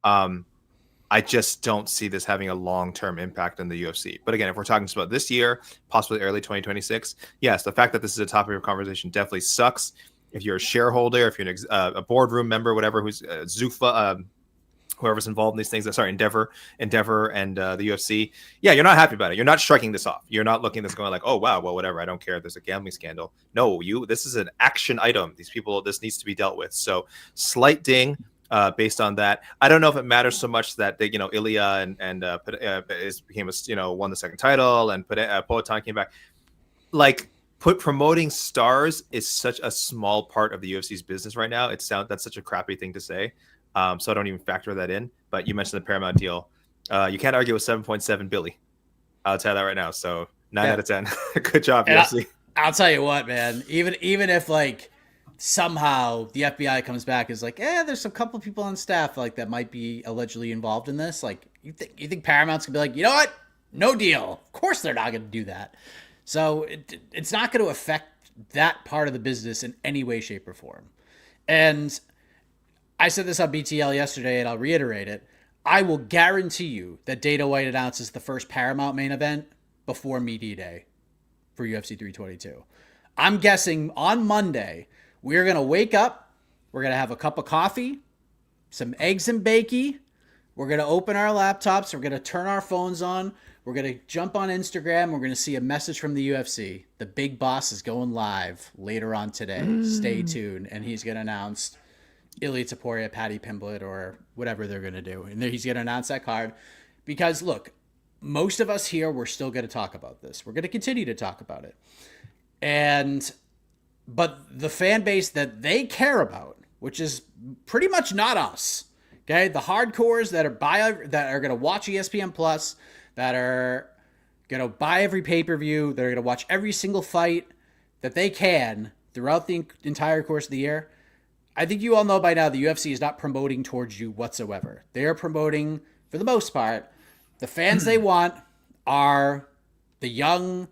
I just don't see this having a long-term impact on the UFC. But again, if we're talking about this year, possibly early 2026, yes, the fact that this is a topic of conversation definitely sucks. If you're a shareholder, if you're a boardroom member, whatever, who's Zuffa, whoever's involved in these things, Endeavor and the UFC, yeah, you're not happy about it. You're not striking this off. You're not looking at this going like, oh, wow, well, whatever, I don't care if there's a gambling scandal. No, this is an action item. These people, this needs to be dealt with. So slight ding based on that. I don't know if it matters so much that they, Ilya won the second title, and Poatan came back. Like, promoting stars is such a small part of the UFC's business right now. That's such a crappy thing to say. So I don't even factor that in. But you mentioned the Paramount deal. You can't argue with 7.7 Billy. I'll tell you that right now. So 9 out of 10. Good job, UFC. I'll tell you what, man. Even if like somehow the FBI comes back is like, there's a couple people on staff like that might be allegedly involved in this. Like, you think Paramount's gonna be like, you know what? No deal. Of course they're not gonna do that. So it's not going to affect that part of the business in any way, shape, or form. And I said this on BTL yesterday, and I'll reiterate it. I will guarantee you that Dana White announces the first Paramount main event before Media Day for UFC 322. I'm guessing on Monday, we're going to wake up, we're going to have a cup of coffee, some eggs and bakey, we're going to open our laptops, we're going to turn our phones on, we're going to jump on Instagram. We're going to see a message from the UFC. The big boss is going live later on today. Stay tuned. And he's going to announce Ilya Taporia, Paddy Pimblett, or whatever they're going to do. And he's going to announce that card. Because, look, most of us here, we're still going to talk about this. We're going to continue to talk about it. But the fan base that they care about, which is pretty much not us, okay? The hardcores that are going to watch ESPN Plus, that are going to buy every pay-per-view, that are going to watch every single fight that they can throughout the entire course of the year. I think you all know by now the UFC is not promoting towards you whatsoever. They are promoting, for the most part, the fans they want are the young.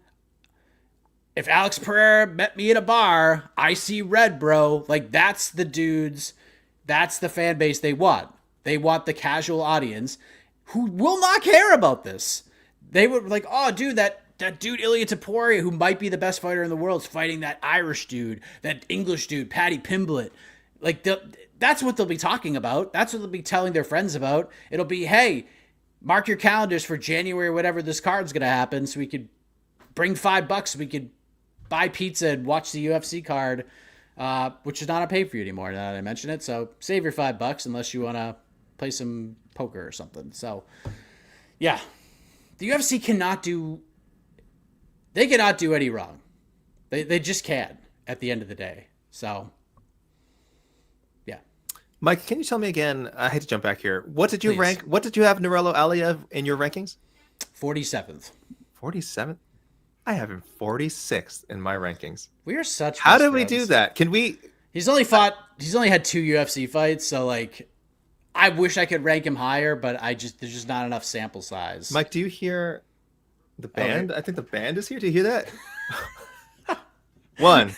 If Alex Pereira met me at a bar, I see red, bro. Like, that's the dudes That's the fan base they want. They want the casual audience who will not care about this. They would like, oh, dude, that dude Ilia Topuria, who might be the best fighter in the world, is fighting that Irish dude, that English dude, Paddy Pimblett. Like, that's what they'll be talking about. That's what they'll be telling their friends about. It'll be, hey, mark your calendars for January, whatever this card's going to happen, so we could bring $5 so we could buy pizza and watch the UFC card, which is not on pay-per-view anymore, now that I mention it. So save your $5 unless you want to play some poker or something. So, yeah. The UFC cannot do any wrong. They just can't at the end of the day. So, yeah. Mike, can you tell me again? I hate to jump back here. What did you rank? What did you have Nurello Aliev in your rankings? 47th. 47th? I have him 46th in my rankings. We are such. How did we do that? Can we? He's only had 2 UFC fights, so like, I wish I could rank him higher, but there's just not enough sample size. Mike, do you hear the band? I think the band is here. Do you hear that? 1,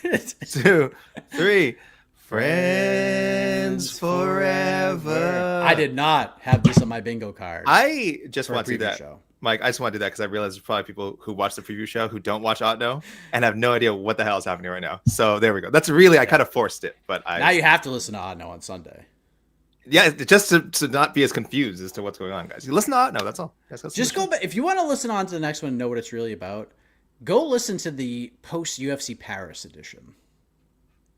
2, 3. Friends forever. I did not have this on my bingo card. I just want to do that. Show. Mike, I just want to do that because I realize there's probably people who watch the preview show who don't watch Otno and have no idea what the hell is happening right now. So there we go. That's really, I kind of forced it, but now you have to listen to Otno on Sunday. Yeah, just to not be as confused as to what's going on, guys. You listen to Otno, that's all. Just go back. If you want to listen on to the next one and know what it's really about, go listen to the post-UFC Paris edition.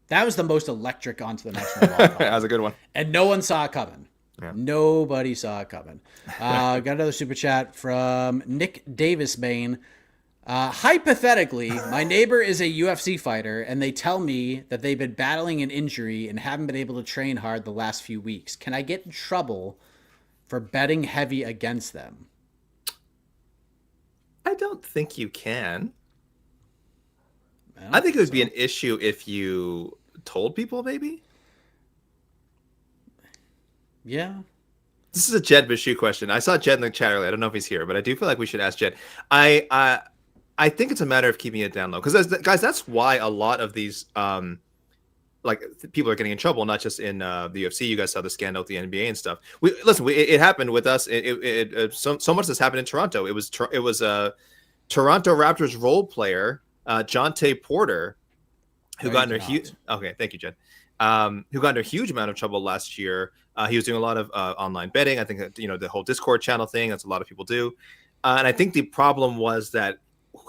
That was the most electric onto the next one. That was a good one. And no one saw it coming. Yeah. Nobody saw it coming. Got another super chat from Nick Davis Bain. Hypothetically, my neighbor is a UFC fighter, and they tell me that they've been battling an injury and haven't been able to train hard the last few weeks. Can I get in trouble for betting heavy against them? I don't think you can. I think it would be an issue if you told people, maybe. Yeah. This is a Jed Bashu question. I saw Jed in the chat earlier. I don't know if he's here, but I do feel like we should ask Jed. I think it's a matter of keeping it down low. Because, guys, that's why a lot of these people are getting in trouble, not just in the UFC. You guys saw the scandal with the NBA and stuff. It happened with us. So much has happened in Toronto. It was a Toronto Raptors role player, Jonte Porter, who got into a huge. Okay, thank you, Jed. Who got into a huge amount of trouble last year. He was doing a lot of online betting. I think that, the whole Discord channel thing. That's a lot of people do. And I think the problem was that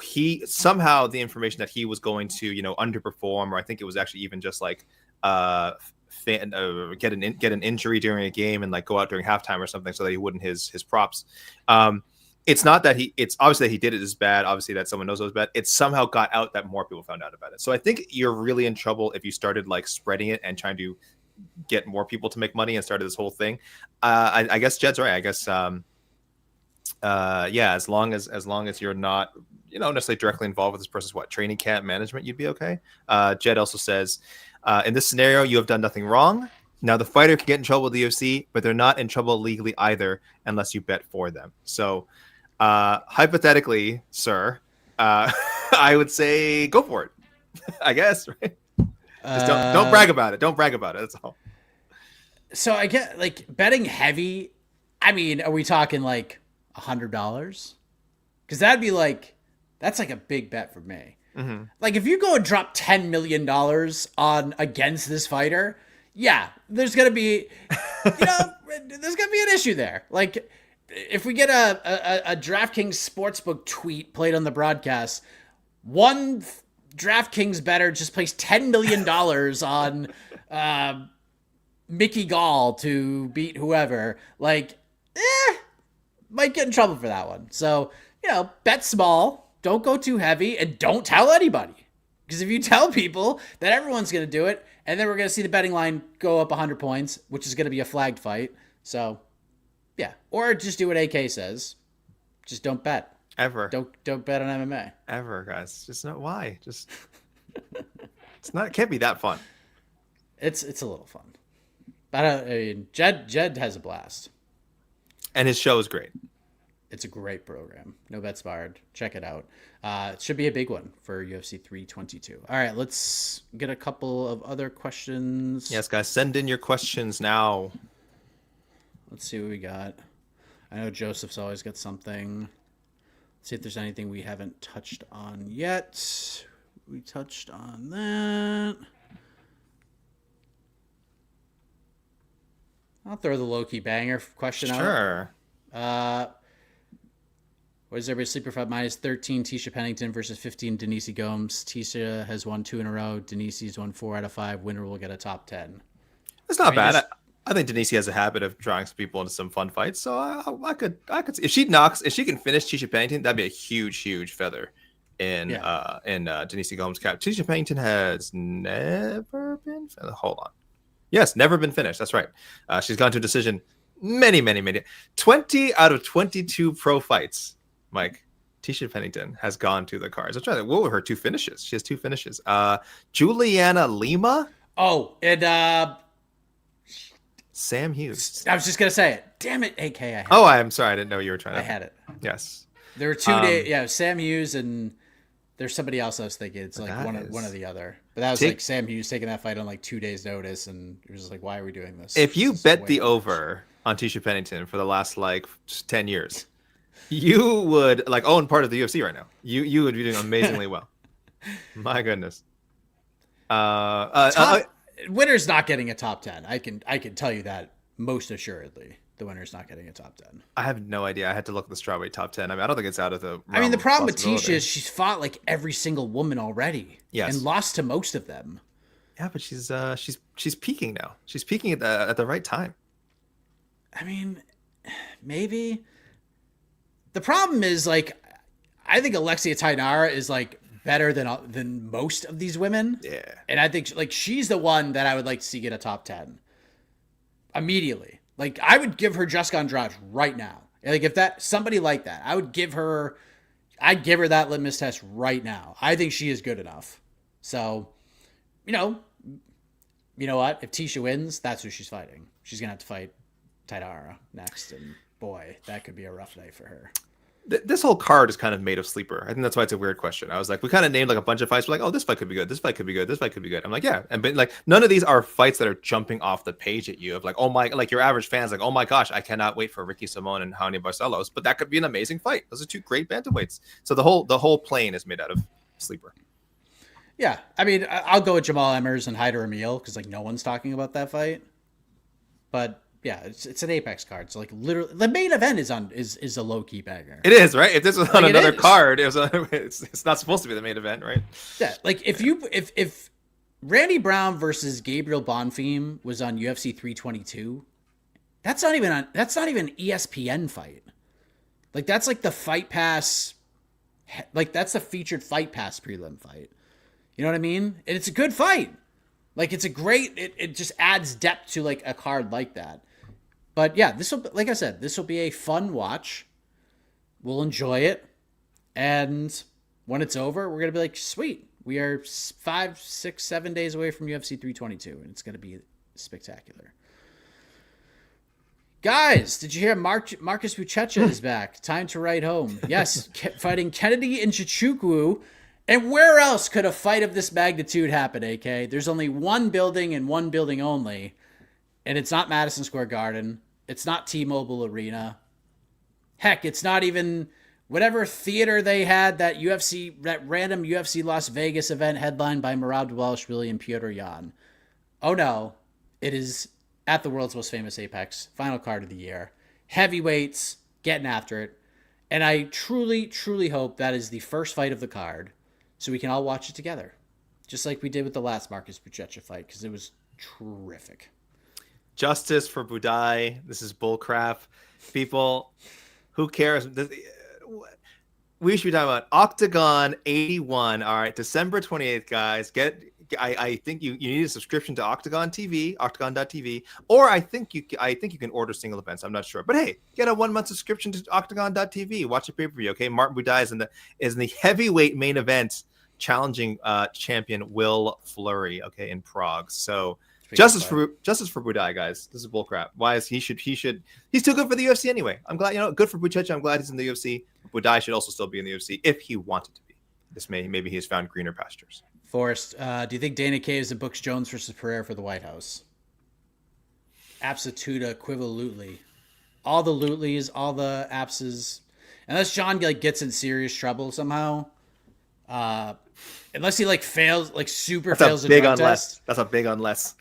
the information that he was going to, underperform, or I think it was actually even just like get an injury during a game and like go out during halftime or something so that he wouldn't his props. It's not that it's obviously that he did it is bad. Obviously that someone knows it was bad. It somehow got out that more people found out about it. So I think you're really in trouble if you started like spreading it and trying to get more people to make money and started this whole thing. I guess Jed's right. I guess, as long as you're not, necessarily directly involved with this person's training camp management, you'd be okay. Jed also says, in this scenario, you have done nothing wrong. Now the fighter can get in trouble with the UFC, but they're not in trouble legally either unless you bet for them. So, hypothetically, sir, I would say go for it. I guess, right? Just don't brag about it. Don't brag about it. That's all. So I get like betting heavy. I mean, are we talking like $100? Because that's like a big bet for me. Mm-hmm. Like if you go and drop $10 million on against this fighter, yeah, there's gonna be, there's gonna be an issue there. Like if we get a DraftKings sportsbook tweet played on the broadcast, one DraftKings bettor just placed $10 million on Mickey Gall to beat whoever. Like, might get in trouble for that one. So, bet small, don't go too heavy, and don't tell anybody. Because if you tell people, then everyone's going to do it, and then we're going to see the betting line go up 100 points, which is going to be a flagged fight. So, yeah. Or just do what AK says. Just don't bet. Ever. Don't bet on MMA. Ever, guys. Just not why. Just it can't be that fun. It's a little fun. But Jed has a blast. And his show is great. It's a great program. No bets barred. Check it out. It should be a big one for UFC 322. All right, let's get a couple of other questions. Yes, guys, send in your questions now. Let's see what we got. I know Joseph's always got something. Let's see if there's anything we haven't touched on yet. We touched on that. I'll throw the low-key banger question out. Sure. What is everybody sleeper fight? -13, Tisha Pennington versus 15, Denise Gomes. Tisha has won 2 in a row. Denise's won 4 out of 5. Winner will get a top 10. It's not bad. I think Denise has a habit of drawing some people into some fun fights. So I could see if she can finish Tisha Pennington, that'd be a huge feather in Denise Gomes' cap. Tisha Pennington has never been. Hold on. Yes, never been finished. That's right. She's gone to a decision many. 20 out of 22 pro fights. Mike, Tisha Pennington has gone to the cards. I'm trying to. What were her 2 finishes? She has 2 finishes. Juliana Lima. Oh, and Sam Hughes. I was just gonna say it. Damn it, AK. I'm sorry. I didn't know you were trying to. I had it. Yes. There were 2 days. Yeah, Sam Hughes and there's somebody else I was thinking. It's like one or the other. But that was like Sam Hughes taking that fight on like 2 days' notice, and it was just like, why are we doing this? If you bet the over on Tisha Pennington for the last like 10 years, you would own part of the UFC right now. You would be doing amazingly well. My goodness. Winner's not getting a top 10. I can tell you that most assuredly. The winner's not getting a top 10. I have no idea. I had to look at the strawweight top 10. I mean, I don't think it's out of the. I mean, the problem with Tisha is she's fought like every single woman already. Yes. And lost to most of them. Yeah, but she's peaking now. She's peaking at the right time. I mean, maybe. The problem is like, I think Alexia Tainara is like better than most of these women. Yeah. And I think like she's the one that I would like to see get a top 10 immediately. Like I would give her Jessica Andrade right now. Like if that somebody like that, I'd give her that litmus test right now. I think she is good enough. So, you know what? If Tisha wins, that's who she's fighting. She's gonna have to fight Tainara next, and boy, that could be a rough night for her. This whole card is kind of made of sleeper. I think that's why it's a weird question. I was like, we kind of named like a bunch of fights. We're like, oh, this fight could be good. This fight could be good. This fight could be good. I'm like, yeah. And but like none of these are fights that are jumping off the page at you of like, oh my, like your average fan's like, oh my gosh, I cannot wait for Ricky Simon and Jaime Barcelos. But that could be an amazing fight. Those are 2 great bantamweights. So the whole plane is made out of sleeper. Yeah, I mean, I'll go with Jamal Emmers and Hyder Emil because like no one's talking about that fight. But yeah, it's an Apex card. So like literally, the main event is a low key banger. It is, right? If this was on another card, it's not supposed to be the main event, right? Yeah, like if Randy Brown versus Gabriel Bonfim was on UFC 322, that's not even an ESPN fight. Like that's like the Fight Pass, like that's the featured Fight Pass prelim fight. You know what I mean? And it's a good fight. Like it's a great. It just adds depth to like a card like that. But yeah, like I said, this will be a fun watch. We'll enjoy it. And when it's over, we're going to be like, sweet. We are 5, 6, 7 days away from UFC 322. And it's going to be spectacular. Guys, did you hear Marcus Buchecha is back? Time to write home. Yes, fighting Kennedy Nzechukwu. And where else could a fight of this magnitude happen, AK? There's only one building and one building only. And it's not Madison Square Garden. It's not T-Mobile Arena. Heck, it's not even whatever theater they had that random UFC Las Vegas event headlined by Merab Dvalishvili and Piotr Jan. Oh no, it is at the world's most famous Apex, final card of the year. Heavyweights, getting after it. And I truly, truly hope that is the first fight of the card so we can all watch it together. Just like we did with the last Marcus Buchecha fight, because it was terrific. Justice for Budai. This is bullcrap. People, who cares? We should be talking about Octagon 81. All right, December 28th, guys. I think you need a subscription to Octagon TV, octagon.tv, or I think you can order single events. I'm not sure, but hey, get a 1-month subscription to octagon.tv. Watch a pay-per-view. Okay, Martin Budai is in the heavyweight main event, challenging champion Will Fleury. Okay, in Prague. So. Justice for Budai, guys. This is bullcrap. Why is he's too good for the UFC anyway. I'm glad, good for Buchecha. I'm glad he's in the UFC. But Budai should also still be in the UFC if he wanted to be. Maybe he has found greener pastures. Forrest, do you think Dana caves and books Jones versus Pereira for the White House? Absoluta equivalently. All the lootlies, all the apses. Unless John gets in serious trouble somehow. Unless he fails, fails a drug test. That's a big unless.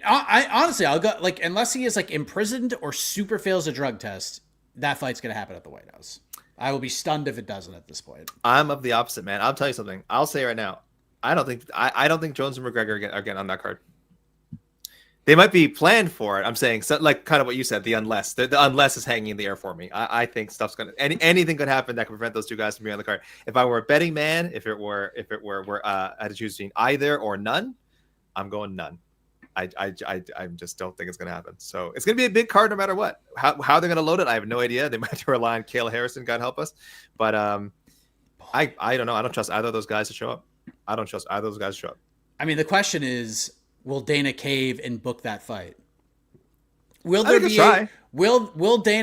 I honestly, I'll go unless he is imprisoned or super fails a drug test, that fight's gonna happen at the White House. I will be stunned if it doesn't at this point. I'm of the opposite, man. I'll tell you something. I'll say right now, I don't think Jones and McGregor are getting on that card. They might be planned for it. I'm saying, kind of what you said, the unless. The unless is hanging in the air for me. I think stuff's gonna anything could happen that could prevent those two guys from being on the card. If I were a betting man, if it were I had to choose between either or none, I'm going none. I just don't think it's gonna happen. So it's gonna be a big card no matter what. How they're gonna load it, I have no idea. They might have to rely on Kayla Harrison, God help us. But I don't know. I don't trust either of those guys to show up. I mean, the question is, will Dana cave and book that fight? Will Dana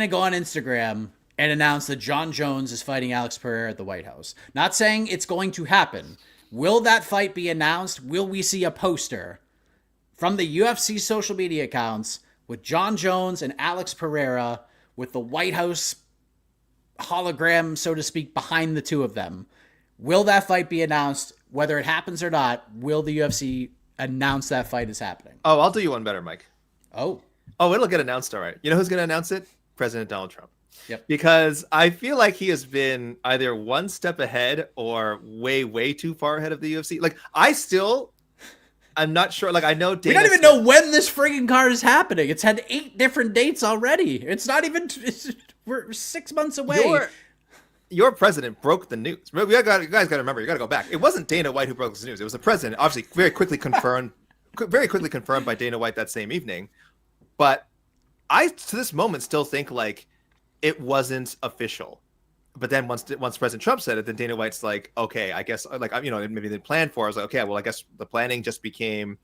go on Instagram and announce that John Jones is fighting Alex Pereira at the White House? Not saying it's going to happen. Will that fight be announced? Will we see a poster from the UFC social media accounts with John Jones and Alex Pereira with the White House hologram, so to speak, behind the two of them? Will that fight be announced? Whether it happens or not, will the UFC announce that fight is happening? Oh, I'll do you one better, Mike. Oh, it'll get announced, all right. You know who's going to announce it? President Donald Trump. Yep. Because I feel like he has been either one step ahead or way, way too far ahead of the UFC. I'm not sure. I know we don't even know when this friggin' card is happening. It's had 8 different dates already. It's not even. We're 6 months away. Your president broke the news. You guys got to remember. You got to go back. It wasn't Dana White who broke this news. It was the president. Obviously, very quickly confirmed by Dana White that same evening. But I, to this moment, still think it wasn't official. But then once President Trump said it, then Dana White's like, okay, I guess maybe they planned for it. I was like, okay, well, I guess the planning just became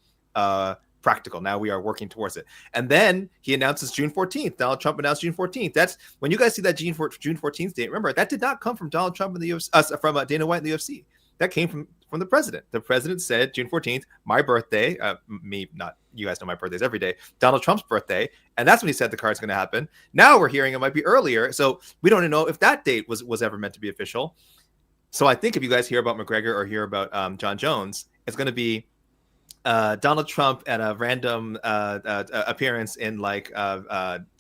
practical. Now we are working towards it. And then he announces June 14th. Donald Trump announced June 14th. That's when you guys see that June 14th date. Remember, that did not come from Donald Trump and the UFC, from Dana White and the UFC. That came from the president. The president said June 14th, my birthday, you guys know my birthday's every day, Donald Trump's birthday. And that's when he said the card's going to happen. Now we're hearing it might be earlier. So we don't even know if that date was ever meant to be official. So I think if you guys hear about McGregor or hear about John Jones, it's going to be Donald Trump at a random appearance in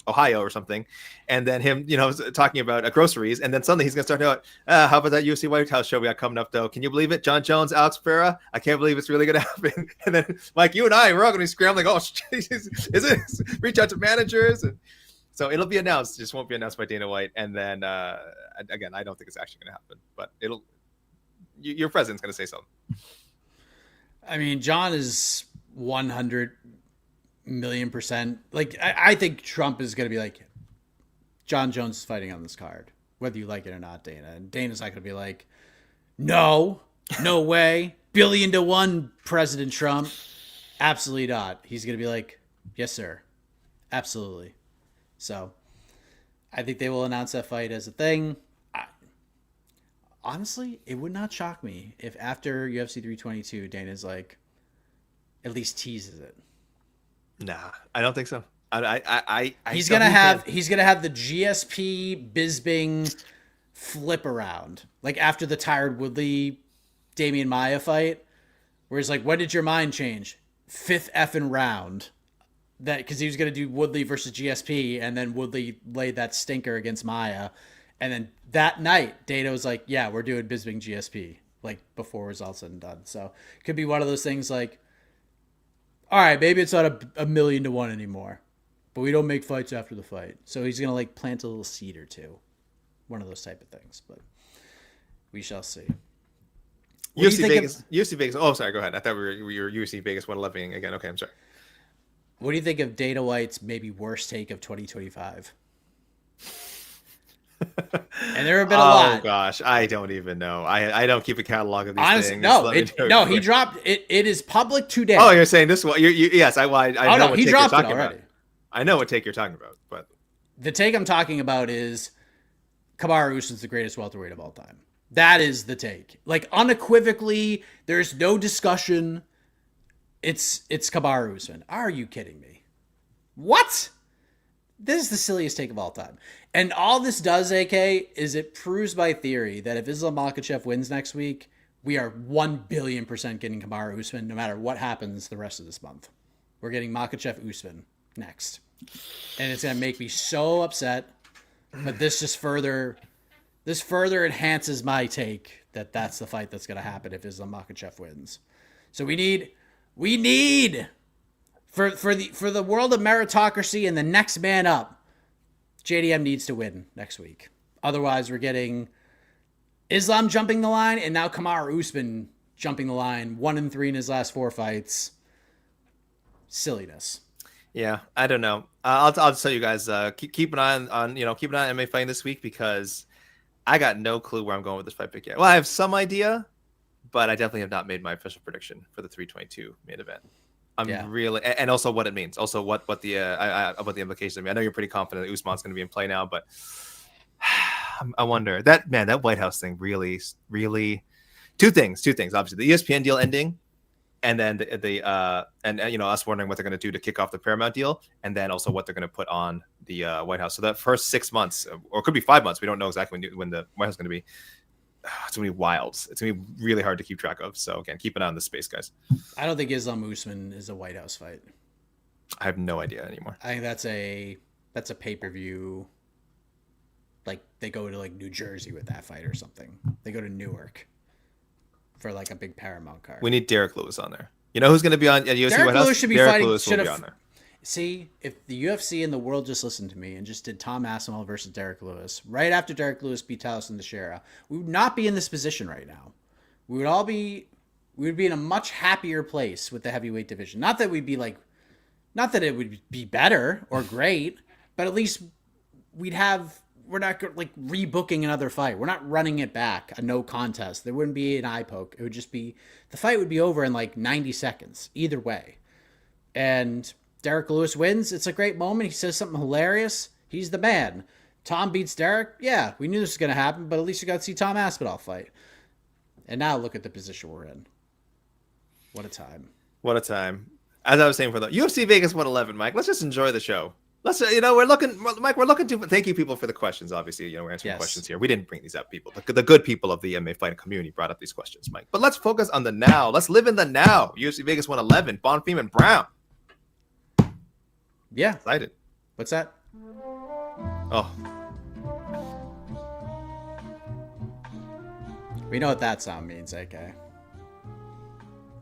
Ohio or something, and then him, talking about groceries, and then suddenly he's gonna start out. How about that UFC White House show we got coming up, though? Can you believe it? John Jones, Alex Pereira. I can't believe it's really gonna happen. And then, Mike, you and I, we're all gonna be scrambling. Oh, is it? Reach out to managers, and so it'll be announced. It just won't be announced by Dana White. And then again, I don't think it's actually gonna happen, but your president's gonna say something. I mean, John is 100 million %. I think Trump is going to be like, John Jones is fighting on this card, whether you like it or not, Dana. And Dana's not going to be like, no way. Billion to 1, President Trump. Absolutely not. He's going to be like, yes, sir. Absolutely. So I think they will announce that fight as a thing. Honestly, it would not shock me if after UFC 322, Dana's at least teases it. Nah, I don't think so. He's gonna have the GSP Bisping flip around, after the Tyron Woodley Damian Maia fight, where he's like, "When did your mind change?" 5th effing round. That because he was gonna do Woodley versus GSP, and then Woodley laid that stinker against Maia. And then that night, Dana was like, yeah, we're doing Bisping GSP, before it was all said and done. So it could be one of those things all right, maybe it's not a 1,000,000 to 1 anymore, but we don't make fights after the fight. So he's going to plant a little seed or two. One of those type of things, but we shall see. UFC Vegas. Oh, sorry, go ahead. I thought we were UFC Vegas 111 again. Okay, I'm sorry. What do you think of Dana White's maybe worst take of 2025? And there have been a lot. Oh gosh, I don't even know. I don't keep a catalog of these Honestly, things. no, he dropped it. It is public today. Oh, you're saying this one? Yes, I know what he take dropped you're it talking already. about. I know what take you're talking about, but the take I'm talking about is Kamaru Usman's the greatest welterweight of all time. That is the take. Like, unequivocally, there's no discussion. It's Kamaru Usman. Are you kidding me? What? This is the silliest take of all time. And all this does, AK, is it proves my theory that if Islam Makhachev wins next week, we are 1,000,000,000% getting Kamaru Usman no matter what happens the rest of this month. We're getting Makhachev Usman next. And it's going to make me so upset. But this just further enhances my take that that's the fight that's going to happen if Islam Makhachev wins. So we need for the world of meritocracy and the next man up, JDM needs to win next week. Otherwise, we're getting Islam jumping the line and now Kamaru Usman jumping the line, 1-3 in his last 4 fights. Silliness. Yeah, I don't know. I'll just tell you guys, keep an eye on keep an eye on MMA fighting this week, because I got no clue where I'm going with this fight pick yet. Well, I have some idea, but I definitely have not made my official prediction for the 322 main event. Really, and also what it means, also what the about the implications. I mean, I know you're pretty confident that Usman's going to be in play now, but I wonder that White House thing really two things. Obviously, the ESPN deal ending. And then us wondering what they're going to do to kick off the Paramount deal, and then also what they're going to put on the White House. So that first 6 months, or it could be 5 months, we don't know exactly when the White House is going to be. It's going to be wild. It's going to be really hard to keep track of. So again, keep an eye on this space, guys. I don't think Islam Usman is a White House fight. I have no idea anymore. I think that's a pay-per-view. Like, they go to like New Jersey with that fight or something. They go to Newark for like a big Paramount card. We need Derek Lewis on there. You know who's going to be on UFC Derek White House? Lewis should be Derek fighting. Lewis will be on there. See, if the UFC and the world just listened to me and just did Tom Aspinall versus Derek Lewis right after Derek Lewis beat Tyson Teixeira, we would not be in this position right now. We would be in a much happier place with the heavyweight division. Not that it would be better or great, but at least we're not like rebooking another fight. We're not running it back, a no contest. There wouldn't be an eye poke. It would just be, the fight would be over in like 90 seconds, either way. And Derek Lewis wins. It's a great moment. He says something hilarious. He's the man. Tom beats Derek. Yeah, we knew this was going to happen, but at least you got to see Tom Aspinall fight. And now look at the position we're in. What a time. What a time. As I was saying for the UFC Vegas 111, Mike, let's just enjoy the show. Let's, we're looking to, thank you people for the questions. Obviously, we're answering questions here. We didn't bring these up, people. The good people of the MMA fighting community brought up these questions, Mike. But let's focus on the now. Let's live in the now. UFC Vegas 111, Bonfim and Brown. Yeah. Excited. What's that? Oh. We know what that sound means, AK.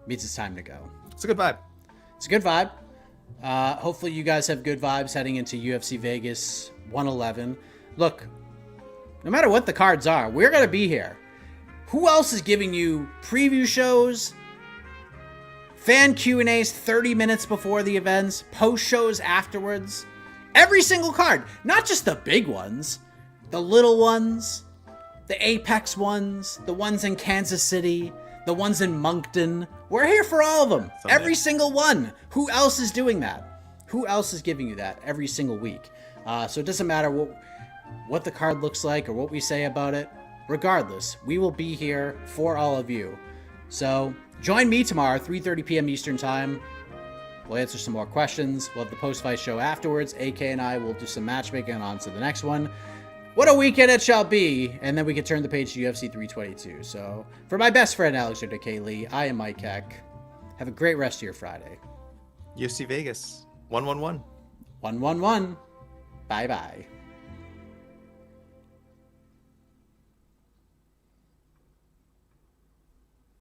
Means it's time to go. It's a good vibe. It's a good vibe. Hopefully you guys have good vibes heading into UFC Vegas 111. Look, no matter what the cards are, we're going to be here. Who else is giving you preview shows, fan Q&As 30 minutes before the events, post shows afterwards? Every single card, not just the big ones, the little ones, the Apex ones, the ones in Kansas City, the ones in Moncton. We're here for all of them. Every single one. Who else is doing that? Who else is giving you that every single week? So it doesn't matter what the card looks like or what we say about it. Regardless, we will be here for all of you. So join me tomorrow, 3:30 p.m. Eastern Time. We'll answer some more questions. We'll have the post-fight show afterwards. AK and I will do some matchmaking on to the next one. What a weekend it shall be. And then we can turn the page to UFC 322. So for my best friend, Alexander K. Lee, I am Mike Heck. Have a great rest of your Friday. UFC Vegas 111. 111. Bye-bye.